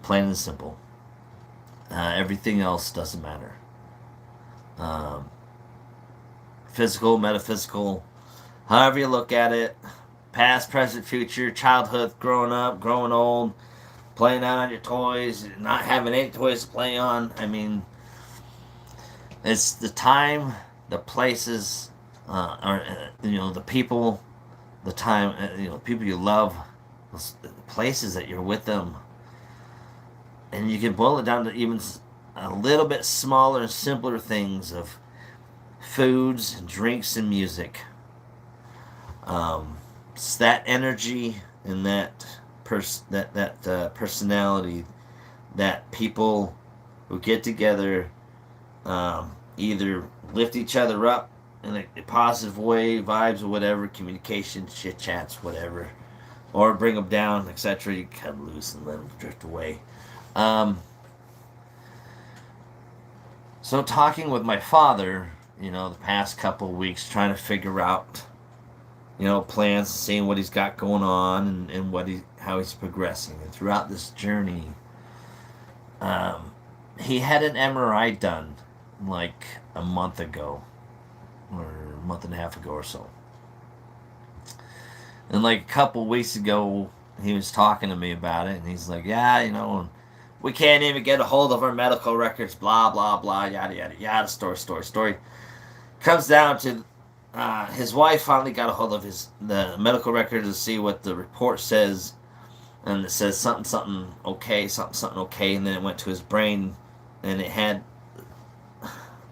Plain and simple. Everything else doesn't matter. Physical, metaphysical, however you look at it, past, present, future, childhood, growing up, growing old, playing out on your toys, not having any toys to play on. I mean, it's the time, the places, the people, the time, people you love, the places that you're with them. And you can boil it down to even a little bit smaller and simpler things of foods, and drinks, and music. It's that energy and that personality that people who get together either lift each other up in a positive way, vibes or whatever, communication, chit chats, whatever, or bring them down, etc. You cut loose and let them drift away. So talking with my father, the past couple of weeks, trying to figure out, plans, seeing what he's got going on and how he's progressing. And throughout this journey, he had an MRI done like a month ago, or a month and a half ago or so. And like a couple of weeks ago, he was talking to me about it, and he's like, yeah, we can't even get a hold of our medical records, blah, blah, blah, yada, yada, yada, story. Comes down to his wife finally got a hold of the medical record to see what the report says, and it says something okay, something okay, and then it went to his brain, and it had,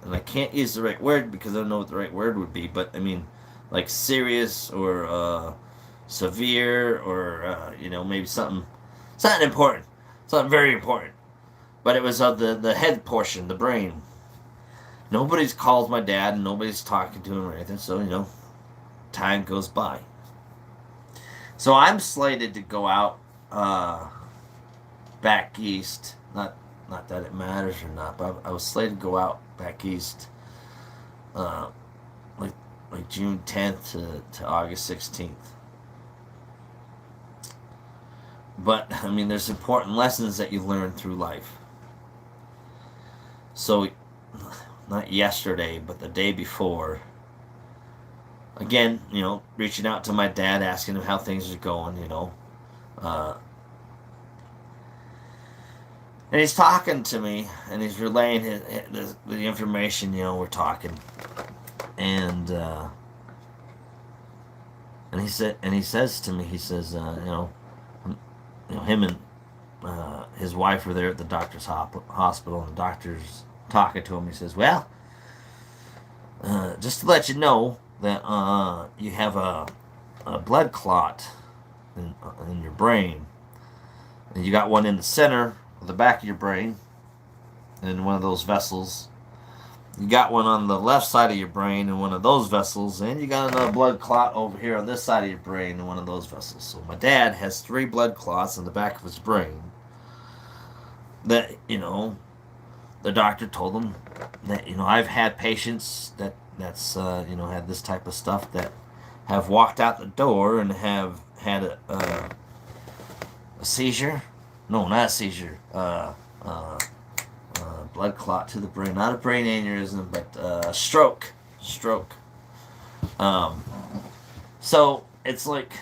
and I can't use the right word because I don't know what the right word would be, but I mean, like serious or severe or maybe something important, something very important, but it was of the head portion, the brain. Nobody's called my dad, and nobody's talking to him or anything, so, time goes by. So I'm slated to go out back east. Not that it matters or not, but I was slated to go out back east like June 10th to August 16th. But, I mean, there's important lessons that you learn through life. So, not yesterday, but the day before, again, reaching out to my dad, asking him how things are going, and he's talking to me, and he's relaying the information, we're talking, and he says to me, he says, him and his wife were there at the doctor's hospital, and the doctor's talking to him. He says, well, just to let you know that you have a blood clot in your brain, and you got one in the center of the back of your brain in one of those vessels. You got one on the left side of your brain in one of those vessels, and you got another blood clot over here on this side of your brain in one of those vessels. So my dad has 3 blood clots in the back of his brain that, the doctor told him that, I've had patients that's had this type of stuff that have walked out the door and have had a seizure. No, not a seizure. Uh, Blood clot to the brain. Not a brain aneurysm, but stroke. Stroke. Um, so it's like,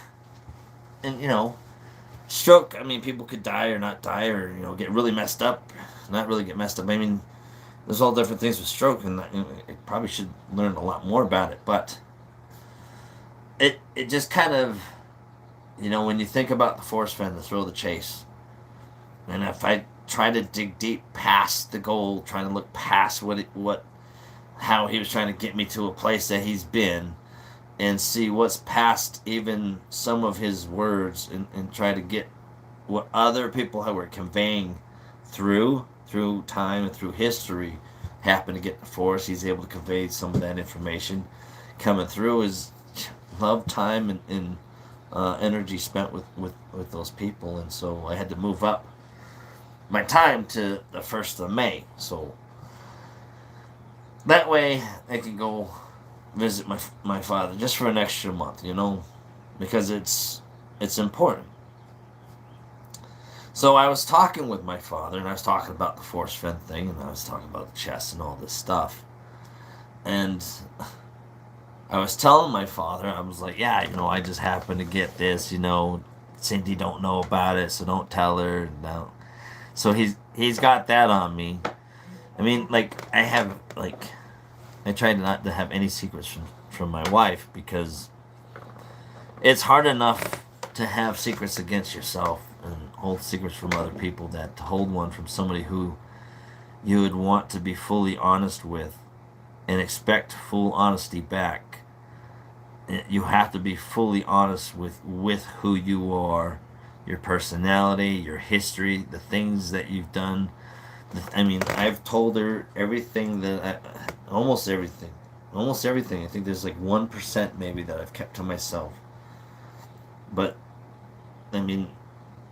and stroke. I mean, people could die or not die, or get really messed up, not really get messed up. I mean, there's all different things with stroke, and I probably should learn a lot more about it. But it just kind of, when you think about the Forrest Fenn, the thrill of the chase, and if I try to dig deep past the goal, trying to look past how he was trying to get me to a place that he's been, and see what's past even some of his words, and try to get what other people were conveying through time and through history happen to get to Forrest. He's able to convey some of that information coming through his love, time, and energy spent with those people. And so I had to move up my time to the 1st of May. So that way I can go visit my father just for an extra month, because it's important. So I was talking with my father, and I was talking about the Forrest Fenn thing, and I was talking about the chess and all this stuff. And I was telling my father, I was like, yeah, I just happened to get this, Cindy don't know about it, so don't tell her. No. So he's got that on me. I mean, I tried not to have any secrets from my wife, because it's hard enough to have secrets against yourself and hold secrets from other people, that to hold one from somebody who you would want to be fully honest with and expect full honesty back. You have to be fully honest with who you are, your personality, your history, the things that you've done. I mean, I've told her everything almost everything. I think there's like 1% maybe that I've kept to myself. But, I mean,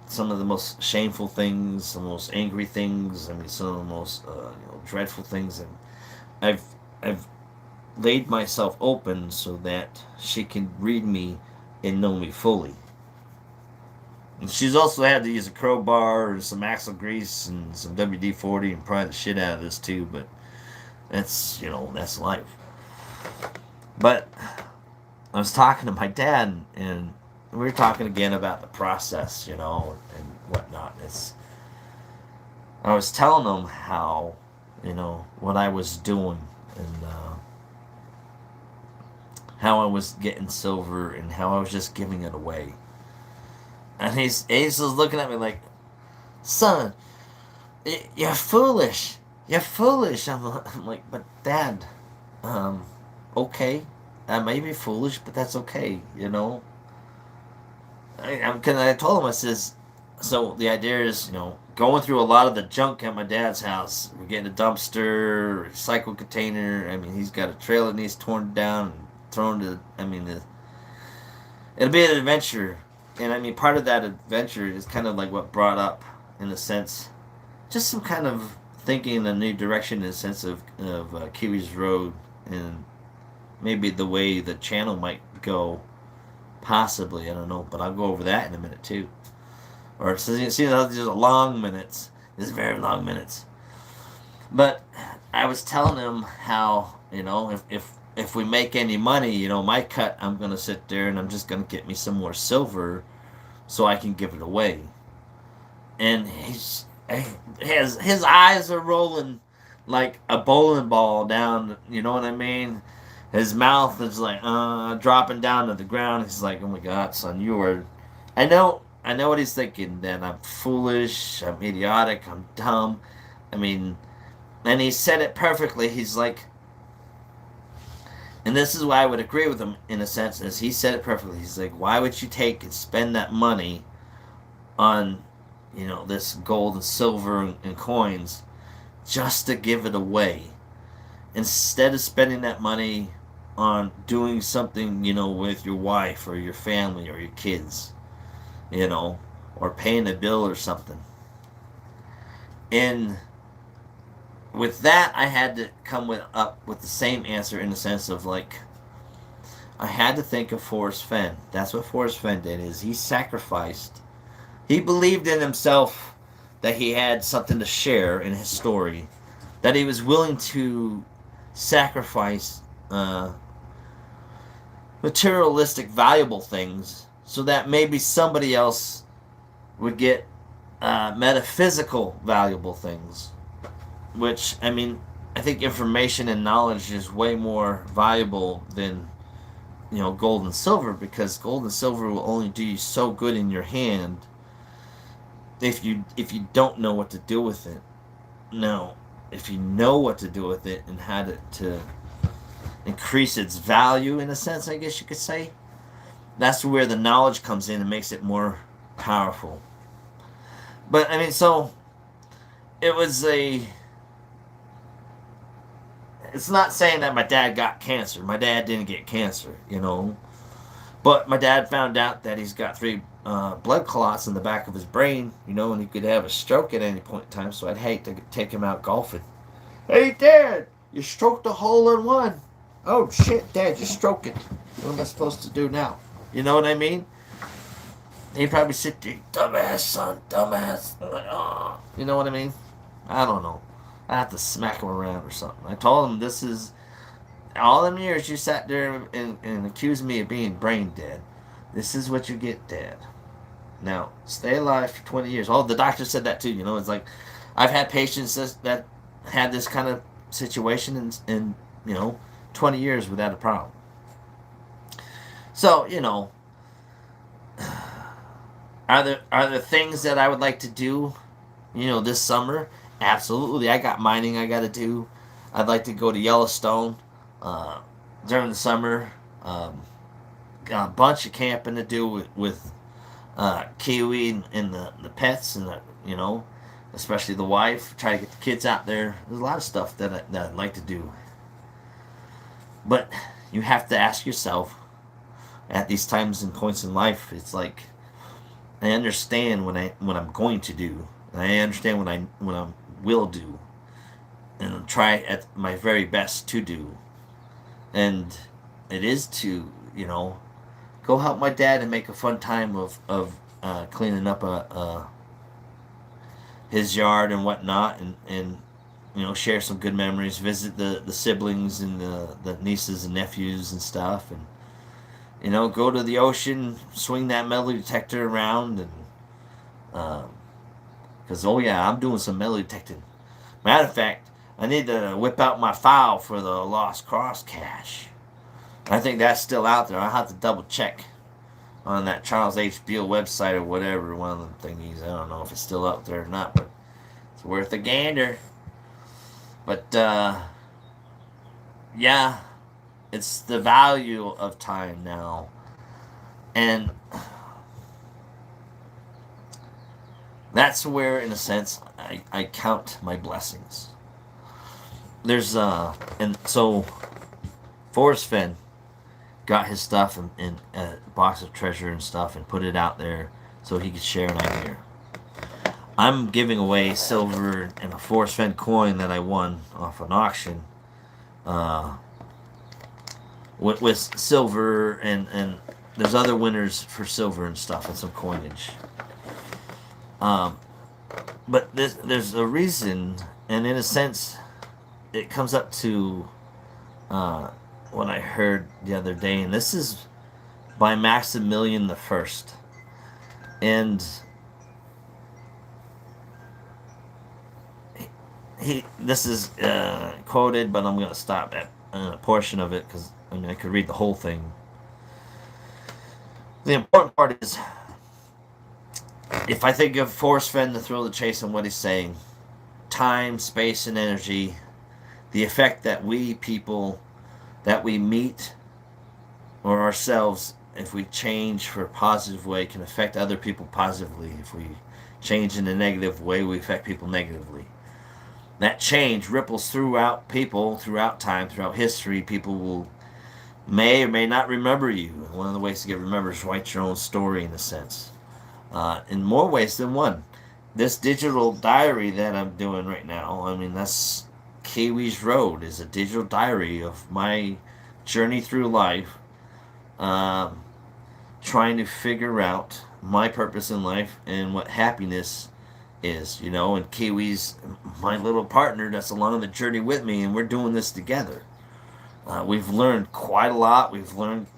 some of the most shameful things, some of the most angry things, I mean, some of the most dreadful things, and I've laid myself open so that she can read me and know me fully. And she's also had to use a crowbar and some axle grease and some WD-40 and pry the shit out of this too, but that's life. But I was talking to my dad, and we were talking again about the process, and whatnot. I was telling him how, what I was doing, and how I was getting silver, and how I was just giving it away. And he's just looking at me like, son, you're foolish. You're foolish. I'm like, but Dad, okay. I may be foolish, but that's okay, I told him, I says, so the idea is, going through a lot of the junk at my dad's house. We're getting a dumpster, recycle container. I mean, he's got a trailer that needs torn down and thrown to, it'll be an adventure. And I mean, part of that adventure is kind of like what brought up, in a sense, just some kind of thinking in a new direction, in the sense of Kiwi's Road, and maybe the way the channel might go, possibly, I don't know, but I'll go over that in a minute too. Or see, these are long minutes, these very long minutes. But I was telling him how, if we make any money, my cut, I'm gonna sit there and I'm just gonna get me some more silver, so I can give it away. And his eyes are rolling like a bowling ball down. You know what I mean? His mouth is like dropping down to the ground. He's like, "Oh my God, son, you are." I know what he's thinking. That I'm foolish, I'm idiotic, I'm dumb. I mean, and he said it perfectly. He's like, and this is why I would agree with him in a sense, is he said it perfectly. He's like, why would you take and spend that money on, this gold and silver and coins just to give it away, instead of spending that money on doing something, with your wife or your family or your kids, or paying a bill or something. And with that, I had to come up with the same answer, in the sense of like, I had to think of Forrest Fenn. That's what Forrest Fenn did. Is he sacrificed? He believed in himself that he had something to share in his story. That he was willing to sacrifice materialistic, valuable things so that maybe somebody else would get metaphysical, valuable things. Which, I mean, I think information and knowledge is way more valuable than gold and silver, because gold and silver will only do you so good in your hand if you don't know what to do with it. No, if you know what to do with it and how to increase its value, in a sense, I guess you could say, that's where the knowledge comes in and makes it more powerful. But I mean, so it was a. It's not saying that my dad got cancer. My dad didn't get cancer, But my dad found out that he's got 3 blood clots in the back of his brain, and he could have a stroke at any point in time. So I'd hate to take him out golfing. Hey, Dad, you stroked a hole in one. Oh, shit, Dad, you're stroking. What am I supposed to do now? You know what I mean? He'd probably sit there, dumbass, son, dumbass. Oh. You know what I mean? I don't know. I have to smack him around or something. I told him, this is all them years you sat there and accused me of being brain dead. This is what you get, Dad. Now, stay alive for 20 years. Oh, the doctor said that too. It's like I've had patients that had this kind of situation in 20 years without a problem. So, are there things that I would like to do, this summer? Absolutely. I got mining I got to do. I'd like to go to Yellowstone during the summer. Got a bunch of camping to do with Kiwi and the pets and especially the wife. Try to get the kids out there. There's a lot of stuff that I'd like to do. But you have to ask yourself at these times and points in life. It's like I understand what I'm going to do, and I understand what I will do, and I'll try at my very best to do. And it is to go help my dad and make a fun time of cleaning up his yard and whatnot, and share some good memories, visit the siblings and the nieces and nephews and stuff, and go to the ocean, swing that metal detector around, and because oh yeah, I'm doing some metal detecting. Matter of fact, I need to whip out my file for the Lost Cross cache. I think that's still out there. I'll have to double check on that Charles H. Beale website or whatever, one of the thingies. I don't know if it's still out there or not, but it's worth a gander. But yeah, it's the value of time now, and that's where, in a sense, I count my blessings. There's and so Forrest Fenn got his stuff in a box of treasure and stuff and put it out there so he could share an idea. I'm giving away silver and a Forrest Fenn coin that I won off an auction. With silver and there's other winners for silver and stuff and some coinage. But there's a reason, and in a sense, it comes up to what I heard the other day, and this is by Maximilian the First, and he this is quoted, but I'm going to stop at a portion of it because I could read the whole thing. The important part is, if I think of Forrest Fenn, the thrill of the chase, and what he's saying, time, space, and energy, the effect that we people that we meet or ourselves, if we change for a positive way, can affect other people positively. If we change in a negative way, we affect people negatively. That change ripples throughout people, throughout time, throughout history. People may or may not remember you. One of the ways to get remembered is write your own story, in a sense. In more ways than one. This digital diary that I'm doing right now, that's Kiwi's Road, is a digital diary of my journey through life um, trying to figure out my purpose in life and what happiness is, you know. And Kiwi's my little partner that's along the journey with me, and we're doing this together. We've learned quite a lot. We've learned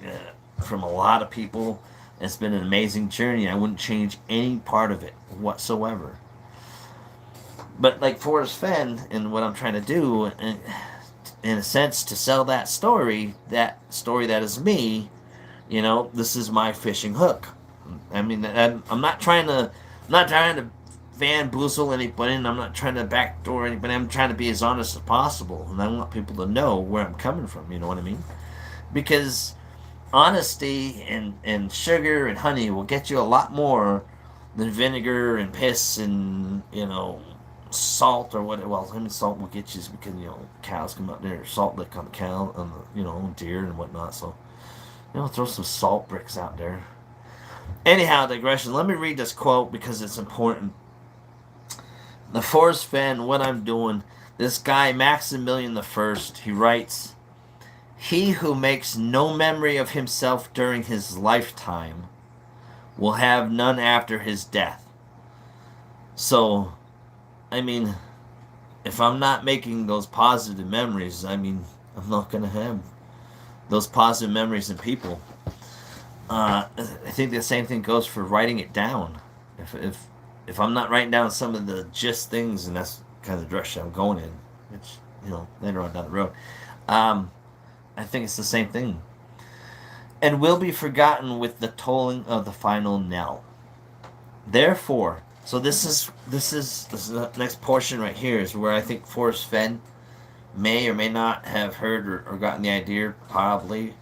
from a lot of people. It's been an amazing journey. I wouldn't change any part of it whatsoever. But like Forrest Fenn and what I'm trying to do, in a sense, to sell that story that is me, you know, this is my fishing hook. I mean, I'm not trying to bamboozle anybody, and I'm not trying to backdoor anybody. I'm trying to be as honest as possible, and I want people to know where I'm coming from. You know what I mean? Because honesty and sugar and honey will get you a lot more than vinegar and piss and, you know, salt or what. Well, I mean, salt will get you because, you know, cows come out there, salt lick on the cow, on the, you know, deer and whatnot. So, you know, throw some salt bricks out there. Anyhow, digression. Let me read this quote because it's important. The Forrest Fenn, what I'm doing. This guy Maximilian the First, he writes, "He who makes no memory of himself during his lifetime will have none after his death." So, I mean, if I'm not making those positive memories, I mean, I'm not going to have those positive memories in people. I think the same thing goes for writing it down. If I'm not writing down some of the gist things, and that's kind of the direction I'm going in, which, you know, later on down the road, I think it's the same thing. And will be forgotten with the tolling of the final knell. Therefore, so this is the next portion right here is where I think Forrest Fenn may or may not have heard or gotten the idea, probably,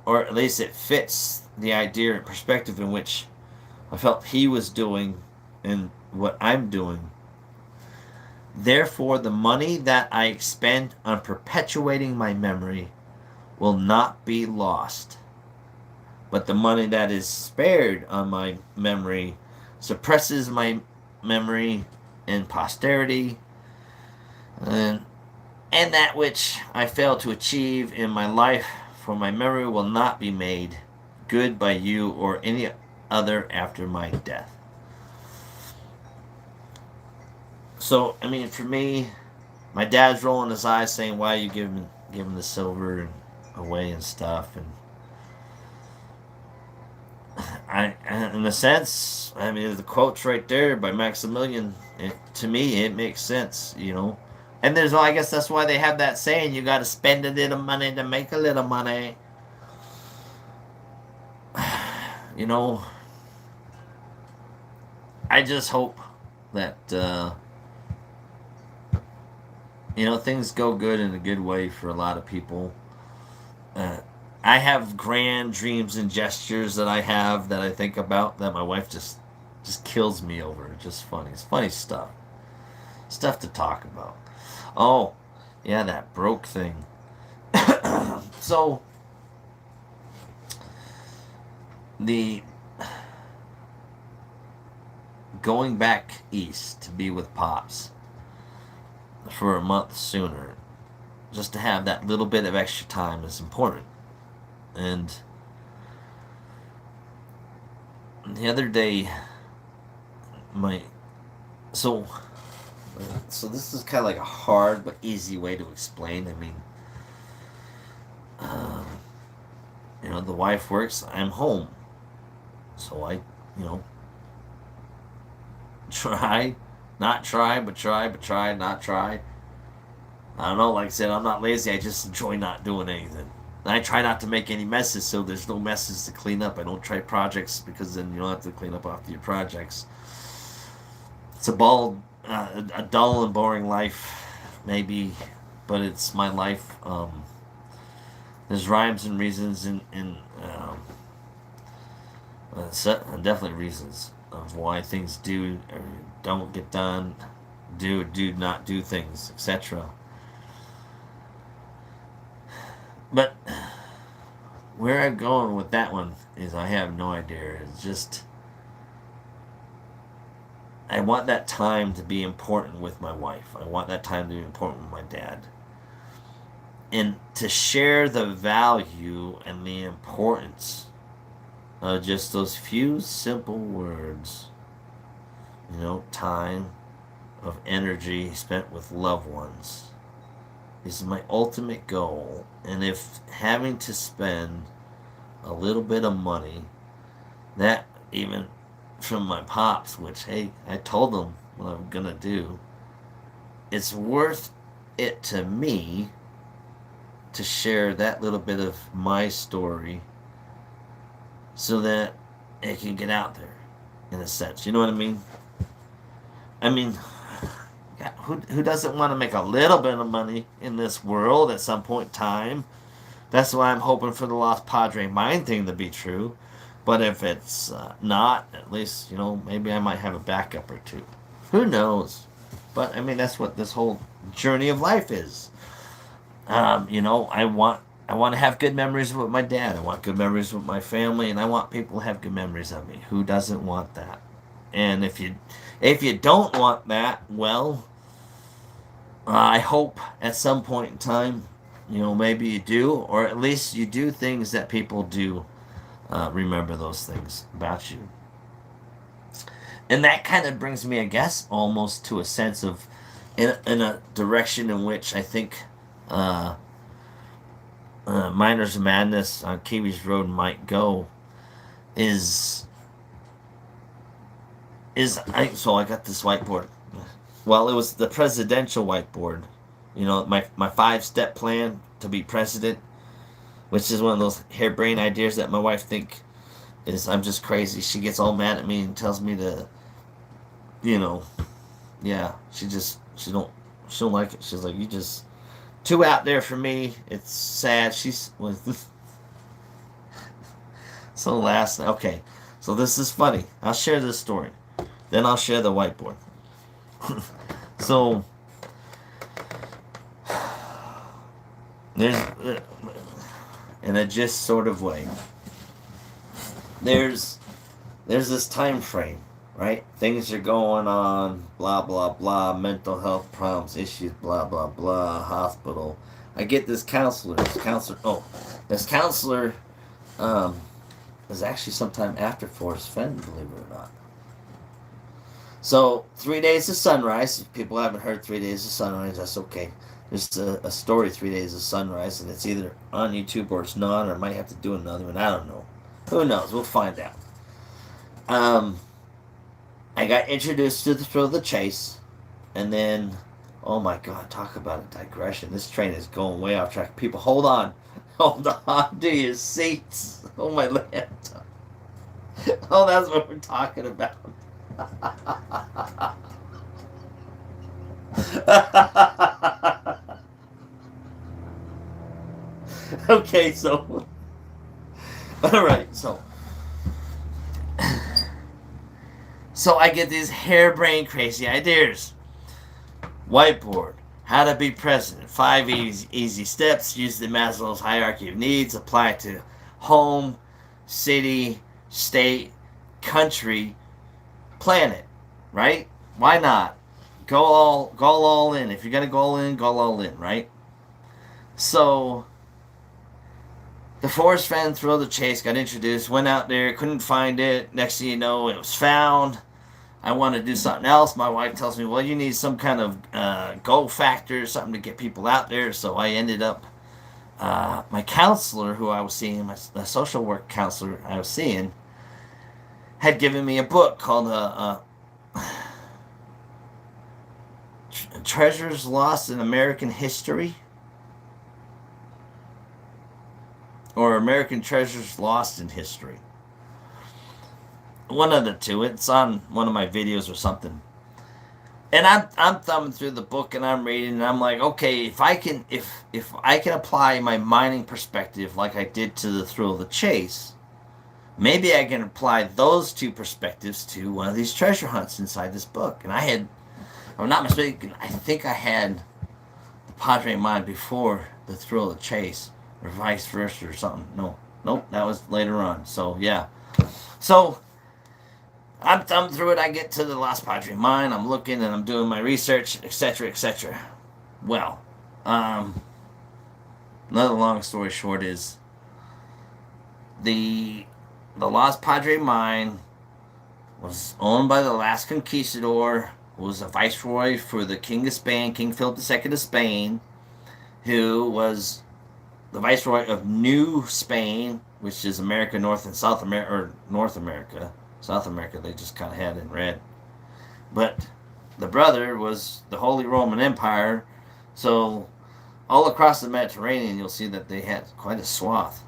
or at least it fits the idea and perspective in which I felt he was doing and what I'm doing. Therefore, the money that I expend on perpetuating my memory will not be lost, but the money that is spared on my memory suppresses my memory and posterity, and that which I fail to achieve in my life, for my memory will not be made good by you or any other after my death. So, I mean, for me, my dad's rolling his eyes saying, "Why are you giving the silver and away and stuff?" And in a sense, I mean, the quote's right there by Maximilian. To me, it makes sense, you know. And I guess that's why they have that saying: "You got to spend a little money to make a little money." You know, I just hope that you know, things go good in a good way for a lot of people. Uh, I have grand dreams and gestures that I think about that my wife just kills me over. It's just funny. It's funny stuff to talk about. Oh, yeah, that broke thing. So the going back east to be with Pops for a month sooner, just to have that little bit of extra time is important. And the other day, my so this is kind of like a hard but easy way to explain. I mean, um, you know, the wife works, I'm home, so I, you know, try, not try, but try, but try, not try. I don't know. Like I said, I'm not lazy. I just enjoy not doing anything. I try not to make any messes, so there's no messes to clean up. I don't try projects because then you don't have to clean up after your projects. It's a dull and boring life, maybe, but it's my life. There's rhymes and reasons definitely reasons of why things do or don't get done, do or do not do things, etc. But where I'm going with that one is I have no idea. It's just I want that time to be important with my wife. I want that time to be important with my dad. and to share the value and the importance of just those few simple words. Time of energy spent with loved ones. This is my ultimate goal. And if having to spend a little bit of money, that even from my pops, which, hey, I told them what I'm going to do, it's worth it to me to share that little bit of my story so that it can get out there, in a sense. You know what I mean? I mean, who doesn't want to make a little bit of money in this world at some point in time? That's why I'm hoping for the Lost Padre Mine thing to be true. But if it's not, at least, maybe I might have a backup or two. Who knows? But, I mean, that's what this whole journey of life is. I want to have good memories with my dad. I want good memories with my family, and I want people to have good memories of me. Who doesn't want that? And if you don't want that, well, I hope at some point in time, maybe you do, or at least you do things that people do remember those things about you. And that kind of brings me, I guess, almost to a sense of, in a direction in which I think Miners Madness on Kiwi's Road might go, so I got this whiteboard. Well, it was the presidential whiteboard. My 5-step plan to be president, which is one of those harebrained ideas that my wife think is I'm just crazy. She gets all mad at me and tells me to, yeah, she don't like it. She's like, you just too out there for me. It's sad. Okay, so this is funny. I'll share this story. Then I'll share the whiteboard. So there's, in a just sort of way, there's this time frame, right? Things are going on, blah blah blah, mental health problems, issues, blah blah blah, hospital. I get this counselor. This counselor is actually sometime after Forrest, Fenns, believe it or not. So 3 Days of Sunrise. If people haven't heard 3 Days of Sunrise, that's okay. There's a story, 3 Days of Sunrise, and it's either on YouTube or it's not, or I might have to do another one. I don't know. Who knows? We'll find out. I got introduced to the thrill of the chase, and then, oh my God, talk about a digression. This train is going way off track. People, hold on. Hold on to your seats. Oh, my laptop. Oh, that's what we're talking about. Okay, so all right, so I get these harebrained crazy ideas. Whiteboard, how to be president, 5 easy steps, use the Maslow's hierarchy of needs, apply to home, city, state, country, planet, right? Why not? Go all in. If you're gonna go all in, right? So the Forrest fan thrill of the chase got introduced, went out there, couldn't find it. Next thing you know, it was found. I want to do something else. My wife tells me, well, you need some kind of go factor, something to get people out there. So I ended up, my counselor who I was seeing, my social work counselor I was seeing, had given me a book called Treasures Lost in American History, or American Treasures Lost in History. One of the two. It's on one of my videos or something. And I'm thumbing through the book and I'm reading and I'm like, okay, if I can apply my mining perspective like I did to the thrill of the chase, maybe I can apply those two perspectives to one of these treasure hunts inside this book. And I had, if I'm not mistaken, I think I had the Padre Mine before the thrill of the chase, or vice versa or something. Nope, that was later on. So yeah. So I'm thumbing through it. I get to the Lost Padre Mine. I'm looking and I'm doing my research, etc., etc. Well, another long story short is the Los Padre mine was owned by the last conquistador, who was a viceroy for the King of Spain, King Philip II of Spain, who was the viceroy of New Spain, which is America, North and South America, or North America. South America, they just kind of had in red. But the brother was the Holy Roman Empire, so all across the Mediterranean, you'll see that they had quite a swath.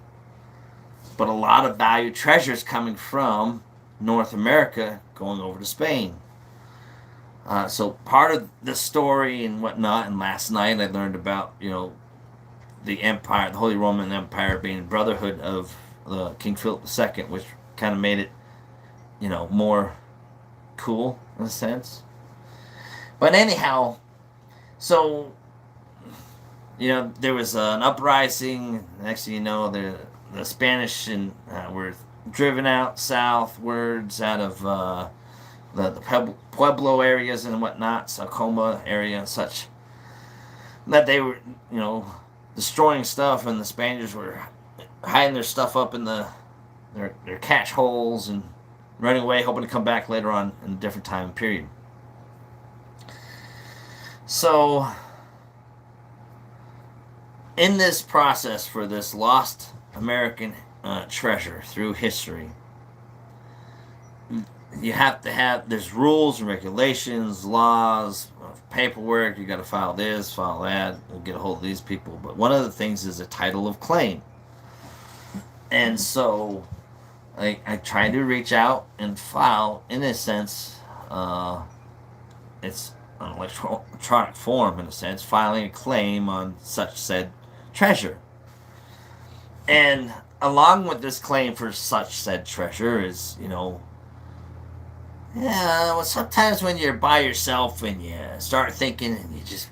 But a lot of valued treasures coming from North America going over to Spain. So part of the story and whatnot, and last night I learned about, the empire, the Holy Roman Empire being brotherhood of King Philip II, which kind of made it, more cool in a sense. But anyhow, so there was an uprising. Next thing you know, the Spanish were driven out southwards out of the Pueblo areas and whatnot, Sacoma area and such. That they were, destroying stuff, and the Spaniards were hiding their stuff up in their catch holes and running away, hoping to come back later on in a different time period. So, in this process for this lost American treasure through history, you have to have, there's rules and regulations, laws, paperwork. You got to file this, file that. We'll get a hold of these people. But one of the things is a title of claim. And so I tried to reach out and file, in a sense, it's an electronic form, in a sense, filing a claim on such said treasure. And along with this claim for such said treasure is, well, sometimes when you're by yourself and you start thinking and you just,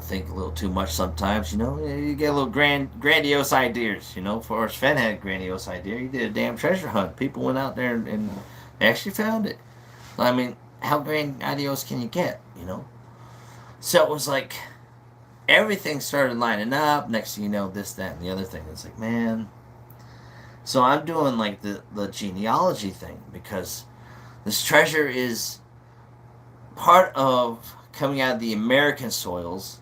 think a little too much sometimes, you get a little grandiose ideas, Forrest Fenns had a grandiose idea. He did a damn treasure hunt. People went out there and actually found it. I mean, how grandiose can you get, So it was like, everything started lining up. Next thing you know, this, that, and the other thing. It's like, man. So I'm doing like the genealogy thing, because this treasure is part of coming out of the American soils,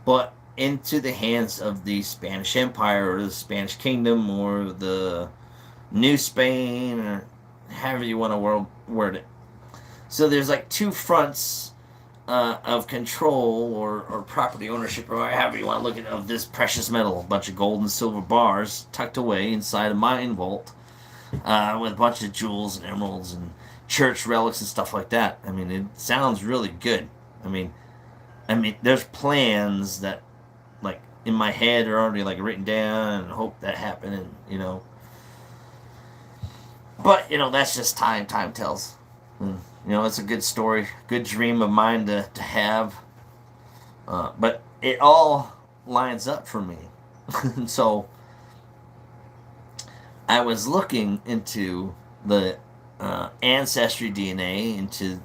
but into the hands of the Spanish Empire or the Spanish Kingdom or the New Spain, or however you want to word it. So there's like two fronts of control or property ownership, or however you want to look at it, of this precious metal. A bunch of gold and silver bars tucked away inside a mine vault with a bunch of jewels and emeralds and church relics and stuff like that. I mean, it sounds really good. I mean, there's plans that, like, in my head are already, like, written down and hope that happen, and, But, that's just time. Time tells. And, it's a good story, good dream of mine to have. But it all lines up for me. And so, I was looking into the ancestry DNA, into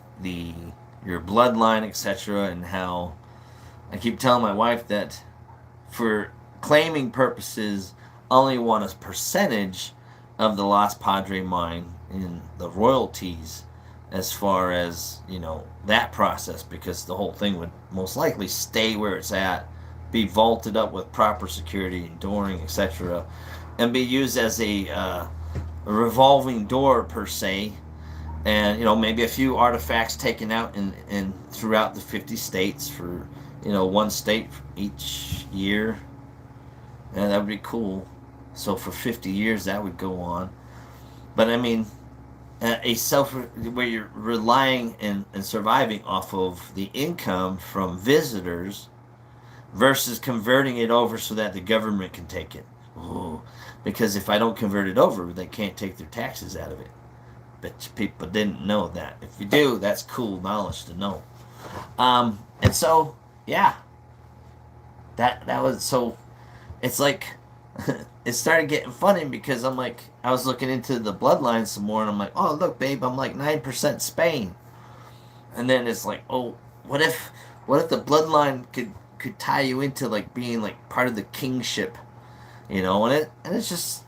your bloodline, etc., and how I keep telling my wife that for claiming purposes, I only want a percentage of the Los Padre mine in the royalties, as far as that process, because the whole thing would most likely stay where it's at, be vaulted up with proper security and dooring, etc., and be used as a revolving door per se, and maybe a few artifacts taken out in throughout the 50 states for one state each year, and that would be cool. So for 50 years that would go on. But I mean, where you're relying and surviving off of the income from visitors versus converting it over so that the government can take it. Ooh. Because if I don't convert it over, they can't take their taxes out of it. But people didn't know that. If you do, that's cool knowledge to know. And so, yeah. That was, so, it's like, it started getting funny, because I was looking into the bloodline some more, and I'm like, oh, look, babe, I'm like 9% Spain. And then it's like, oh, what if the bloodline could tie you into, like, being, like, part of the kingship and it's just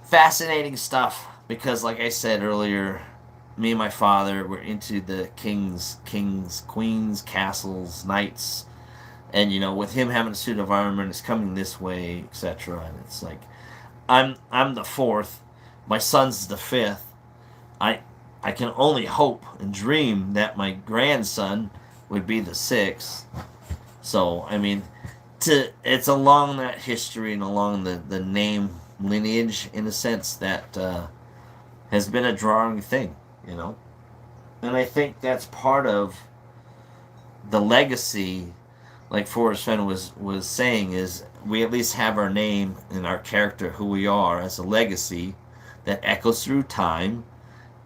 fascinating stuff because, like I said earlier, me and my father were into the kings, queens, castles, knights, and with him having a suit of armor and it's coming this way, etc. And it's like, I'm the fourth, my son's the fifth. I I can only hope and dream that my grandson would be the sixth. So I mean, it's along that history and along the name lineage in a sense that has been a drawing thing, you know. And I think that's part of the legacy, like Forrest Fenn was saying, is we at least have our name and our character, who we are, as a legacy that echoes through time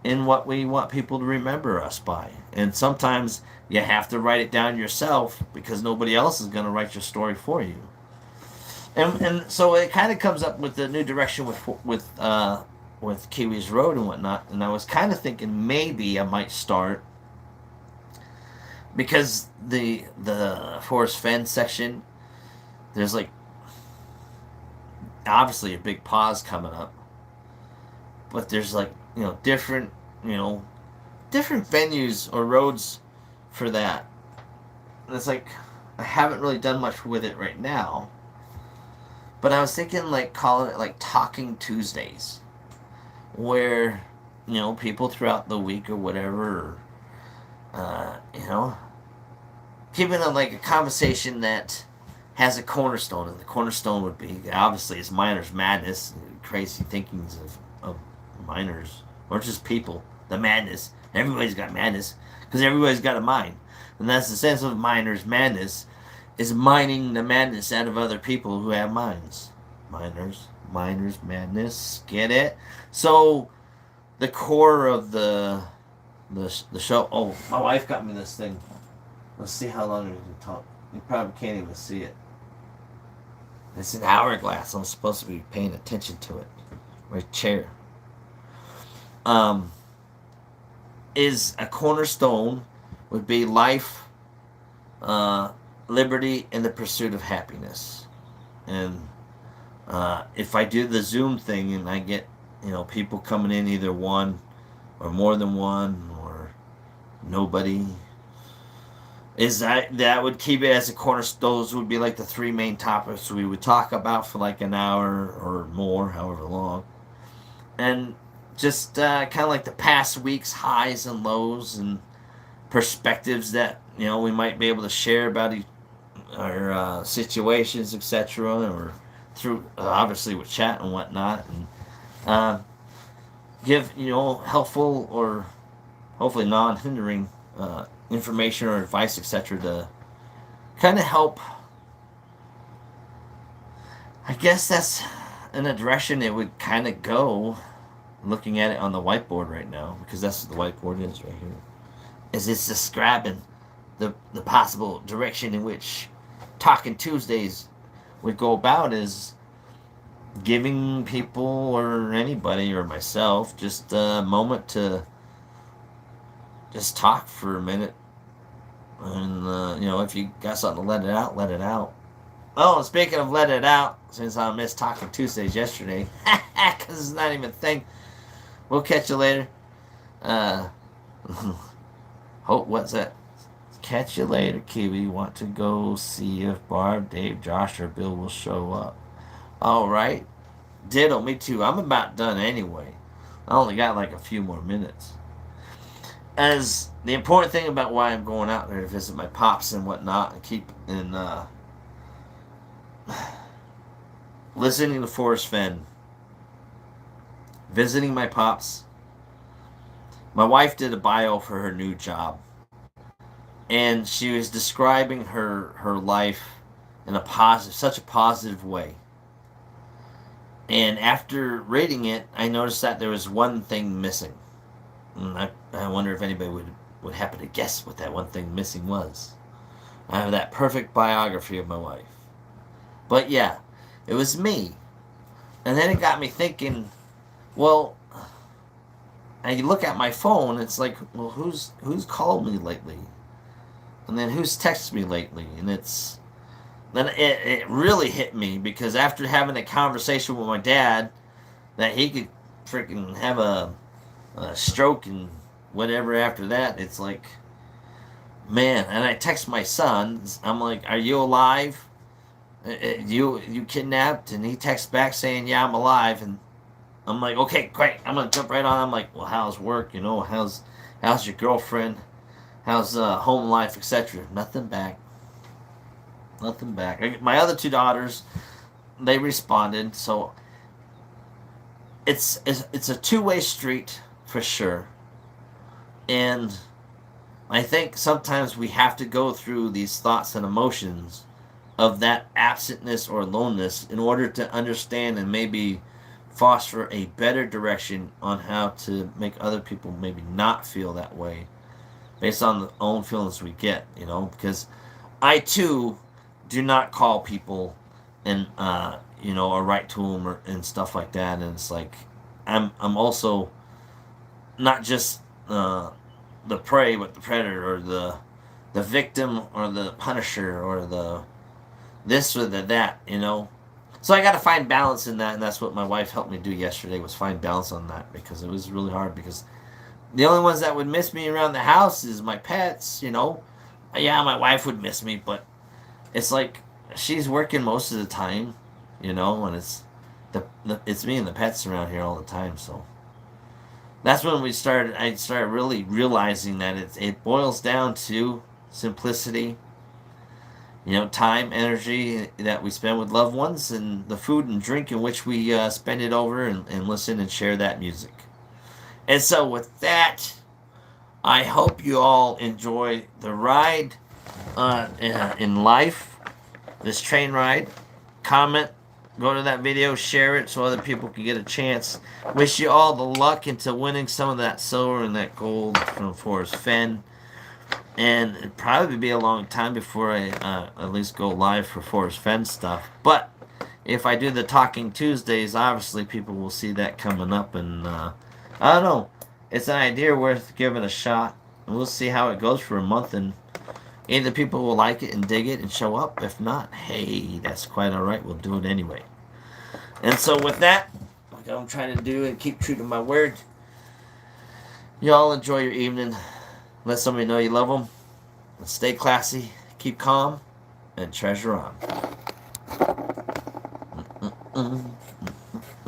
in what we want people to remember us by. And sometimes you have to write it down yourself because nobody else is going to write your story for you. And so it kind of comes up with the new direction with Kiwi's Road and whatnot. And I was kind of thinking maybe I might start, because the Forrest Fenn section, there's like obviously a big pause coming up, but there's like different different venues or roads for that. And it's like I haven't really done much with it right now, but I was thinking like calling it like Talking Tuesdays, where people throughout the week or whatever, keeping it like a conversation that has a cornerstone, and the cornerstone would be obviously it's miners' madness, crazy thinkings of miners or just people, the madness. Everybody's got madness because everybody's got a mind, and that's the sense of miners' madness, is mining the madness out of other people who have minds. Miners' madness. Get it? So the core of the show. Oh, my wife got me this thing. Let's see how long we can talk. You probably can't even see it. It's an hourglass. I'm supposed to be paying attention to it. My chair. Is a cornerstone would be life, liberty, and the pursuit of happiness. And if I do the Zoom thing and I get people coming in, either one or more than one or nobody, is that would keep it as a cornerstone. Those would be like the three main topics we would talk about for like an hour or more, however long, and just kind of like the past week's highs and lows and perspectives that we might be able to share about our situations, etc., or through obviously with chat and whatnot, and give helpful or hopefully non-hindering information or advice, etc., to kind of help. I guess that's in a direction it would kind of go, looking at it on the whiteboard right now, because that's what the whiteboard is right here. Is it's describing the possible direction in which Talking Tuesdays would go about, is giving people or anybody or myself just a moment to just talk for a minute. And if you got something to let it out, let it out. Oh, speaking of let it out, since I missed Talking Tuesdays yesterday, because it's not even a thing. We'll catch you later. What's that? Catch you later, Kiwi. Want to go see if Barb, Dave, Josh, or Bill will show up. Alright. Ditto, me too. I'm about done anyway. I only got like a few more minutes. As the important thing about why I'm going out there to visit my pops and whatnot, and listening to Forrest Fenn, visiting my pops. My wife did a bio for her new job, and she was describing her life in such a positive way. And after reading it, I noticed that there was one thing missing. And I wonder if anybody would happen to guess what that one thing missing was. I have that perfect biography of my wife. But yeah, it was me. And then it got me thinking, well, and you look at my phone, it's like, well, who's called me lately? And then who's texted me lately? And it's then it really hit me because after having a conversation with my dad, that he could freaking have a stroke and whatever after that, it's like, man. And I text my son. I'm like, "Are you alive? You kidnapped?" And he texts back saying, "Yeah, I'm alive." And I'm like, "Okay, great. I'm gonna jump right on." I'm like, "Well, how's work? You know, how's your girlfriend? How's home life, etc." Nothing back. Nothing back. My other two daughters, they responded. So it's a two-way street for sure. And I think sometimes we have to go through these thoughts and emotions of that absentness or aloneness in order to understand and maybe foster a better direction on how to make other people maybe not feel that way based on the own feelings we get, because I too do not call people and or write to them and stuff like that, and it's like I'm also not just the prey but the predator or the victim or the punisher or the this or the that. So I got to find balance in that, and that's what my wife helped me do yesterday, was find balance on that, because it was really hard, because the only ones that would miss me around the house is my pets. Yeah, my wife would miss me, but it's like she's working most of the time, and it's me and the pets around here all the time. So that's when I started really realizing that it boils down to simplicity, time, energy that we spend with loved ones, and the food and drink in which we spend it over, and listen and share that music. And so, with that, I hope you all enjoy the ride in life, this train ride. Comment, go to that video, share it so other people can get a chance. Wish you all the luck into winning some of that silver and that gold from Forrest Fenn. And it'd probably be a long time before I at least go live for Forrest Fenn stuff. But if I do the Talking Tuesdays, obviously people will see that coming up. And I don't know. It's an idea worth giving a shot. And we'll see how it goes for a month. And either people will like it and dig it and show up. If not, hey, that's quite alright. We'll do it anyway. And so with that, like I'm trying to do and keep true to my word, y'all enjoy your evening. Let somebody know you love them. Stay classy, keep calm, and treasure on.